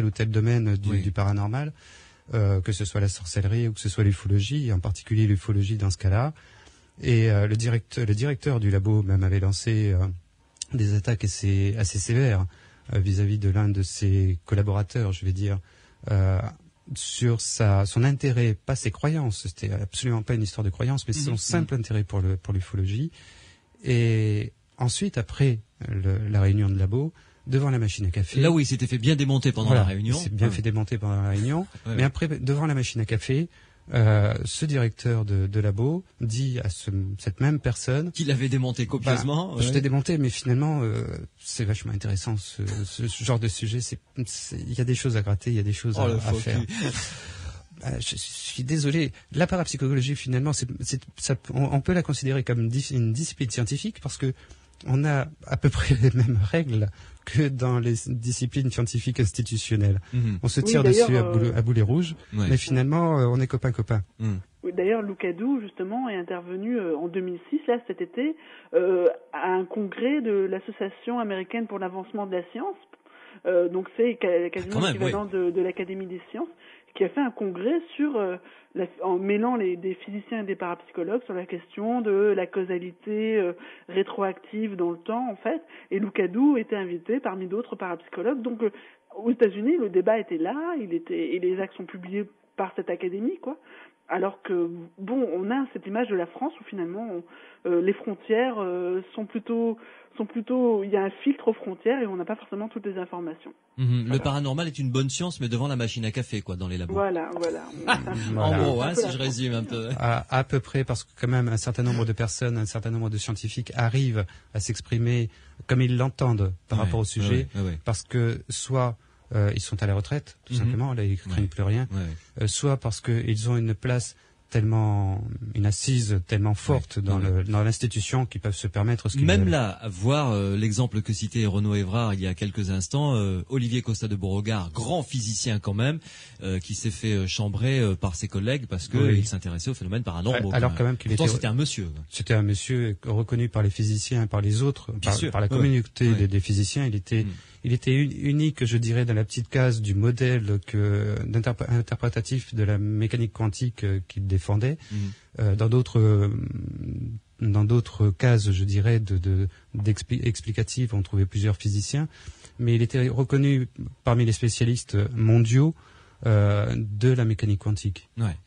ou tel domaine du paranormal, que ce soit la sorcellerie ou que ce soit l'ufologie, en particulier l'ufologie dans ce cas-là. Et le directeur du labo même avait lancé des attaques assez sévères vis-à-vis de l'un de ses collaborateurs, je vais dire, sur son intérêt, pas ses croyances. C'était absolument pas une histoire de croyances, mais son simple intérêt pour l'ufologie. Et ensuite, après la réunion de labo, devant la machine à café. Là où il s'était fait bien démonter pendant la réunion. Il s'est bien fait démonter pendant la réunion. Mais après, devant la machine à café, ce directeur de labo dit à cette même personne qu'il avait démonté copieusement. Je t'ai démonté, mais finalement c'est vachement intéressant ce genre de sujet. Il y a des choses à gratter, il y a des choses à faire. Je suis désolé. La parapsychologie, finalement, on peut la considérer comme une discipline scientifique parce que on a à peu près les mêmes règles que dans les disciplines scientifiques institutionnelles. On se tire dessus à boulet rouge, mais finalement, on est copains. Oui, d'ailleurs, Lucadou, justement, est intervenu en 2006, là, cet été, à un congrès de l'Association américaine pour l'avancement de la science. Donc, c'est quasiment l'équivalent de l'Académie des sciences, qui a fait un congrès en mêlant des physiciens et des parapsychologues sur la question de la causalité rétroactive dans le temps, en fait. Et Lucadou était invité parmi d'autres parapsychologues. Donc, aux États-Unis, le débat était là, et les actes sont publiés par cette académie, quoi. Alors que, on a cette image de la France où finalement, les frontières sont plutôt, il y a un filtre aux frontières et on n'a pas forcément toutes les informations. Le paranormal est une bonne science, mais devant la machine à café, quoi, dans les labos. Voilà. En gros, si je résume un peu. À peu près, parce que quand même, un certain nombre de personnes, un certain nombre de scientifiques arrivent à s'exprimer comme ils l'entendent par rapport au sujet, parce que soit ils sont à la retraite, tout simplement, là ils craignent plus rien, soit parce qu'ils ont une assise tellement forte dans l'institution qu'ils peuvent se permettre ce qu'ils veulent. Même là, voir l'exemple que citait Renaud Évrard il y a quelques instants, Olivier Costa de Beauregard, grand physicien quand même, qui s'est fait chambrer par ses collègues parce qu'il s'intéressait aux phénomènes paranormaux. Alors quand même c'était un monsieur. C'était un monsieur reconnu par les physiciens, par les autres, par la communauté des physiciens. Il était unique, je dirais, dans la petite case du modèle interprétatif de la mécanique quantique qu'il défendait. Dans d'autres cases, je dirais, explicatives, on trouvait plusieurs physiciens, mais il était reconnu parmi les spécialistes mondiaux de la mécanique quantique. Ouais.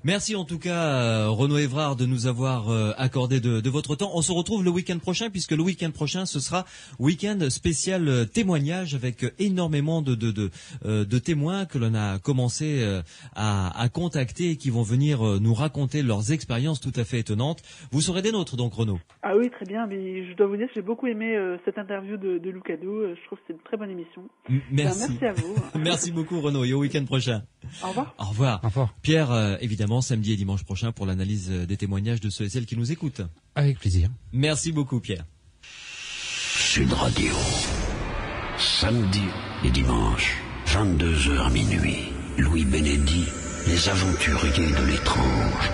Merci en tout cas Renaud Évrard de nous avoir accordé de votre temps. On se retrouve le week-end prochain puisque le week-end prochain ce sera week-end spécial témoignage avec énormément de témoins que l'on a commencé à contacter et qui vont venir nous raconter leurs expériences tout à fait étonnantes. Vous serez des nôtres donc Renaud. Ah oui, très bien, mais je dois vous dire que j'ai beaucoup aimé cette interview de Lucadou. Je trouve que c'est une très bonne émission. Merci. Merci à vous. Merci beaucoup Renaud et au week-end prochain. Au revoir. Au revoir. Au revoir. Pierre, évidemment, samedi et dimanche prochain pour l'analyse des témoignages de ceux et celles qui nous écoutent. Avec plaisir. Merci beaucoup, Pierre. Sud Radio. Samedi et dimanche, 22h minuit. Louis Bénédy, les aventuriers de l'étrange.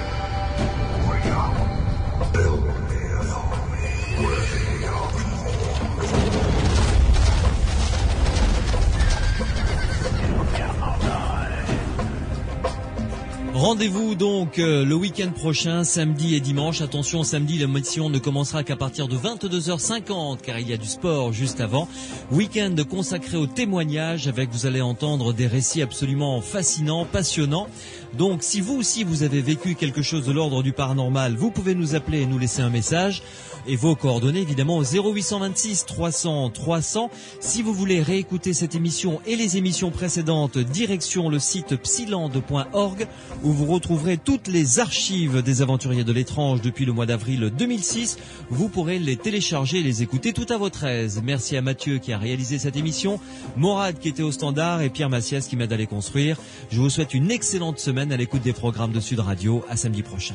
Rendez-vous donc le week-end prochain, samedi et dimanche. Attention, samedi, l'émission ne commencera qu'à partir de 22h50 car il y a du sport juste avant. Week-end consacré au témoignage avec, vous allez entendre des récits absolument fascinants, passionnants. Donc si vous aussi vous avez vécu quelque chose de l'ordre du paranormal, vous pouvez nous appeler et nous laisser un message. Et vos coordonnées évidemment au 0826 300 300. Si vous voulez réécouter cette émission et les émissions précédentes, direction le site psylande.org où vous retrouverez toutes les archives des aventuriers de l'étrange depuis le mois d'avril 2006. Vous pourrez les télécharger et les écouter tout à votre aise. Merci à Mathieu qui a réalisé cette émission, Morad qui était au standard et Pierre Massias qui m'aide à les construire. Je vous souhaite une excellente semaine à l'écoute des programmes de Sud Radio. À samedi prochain.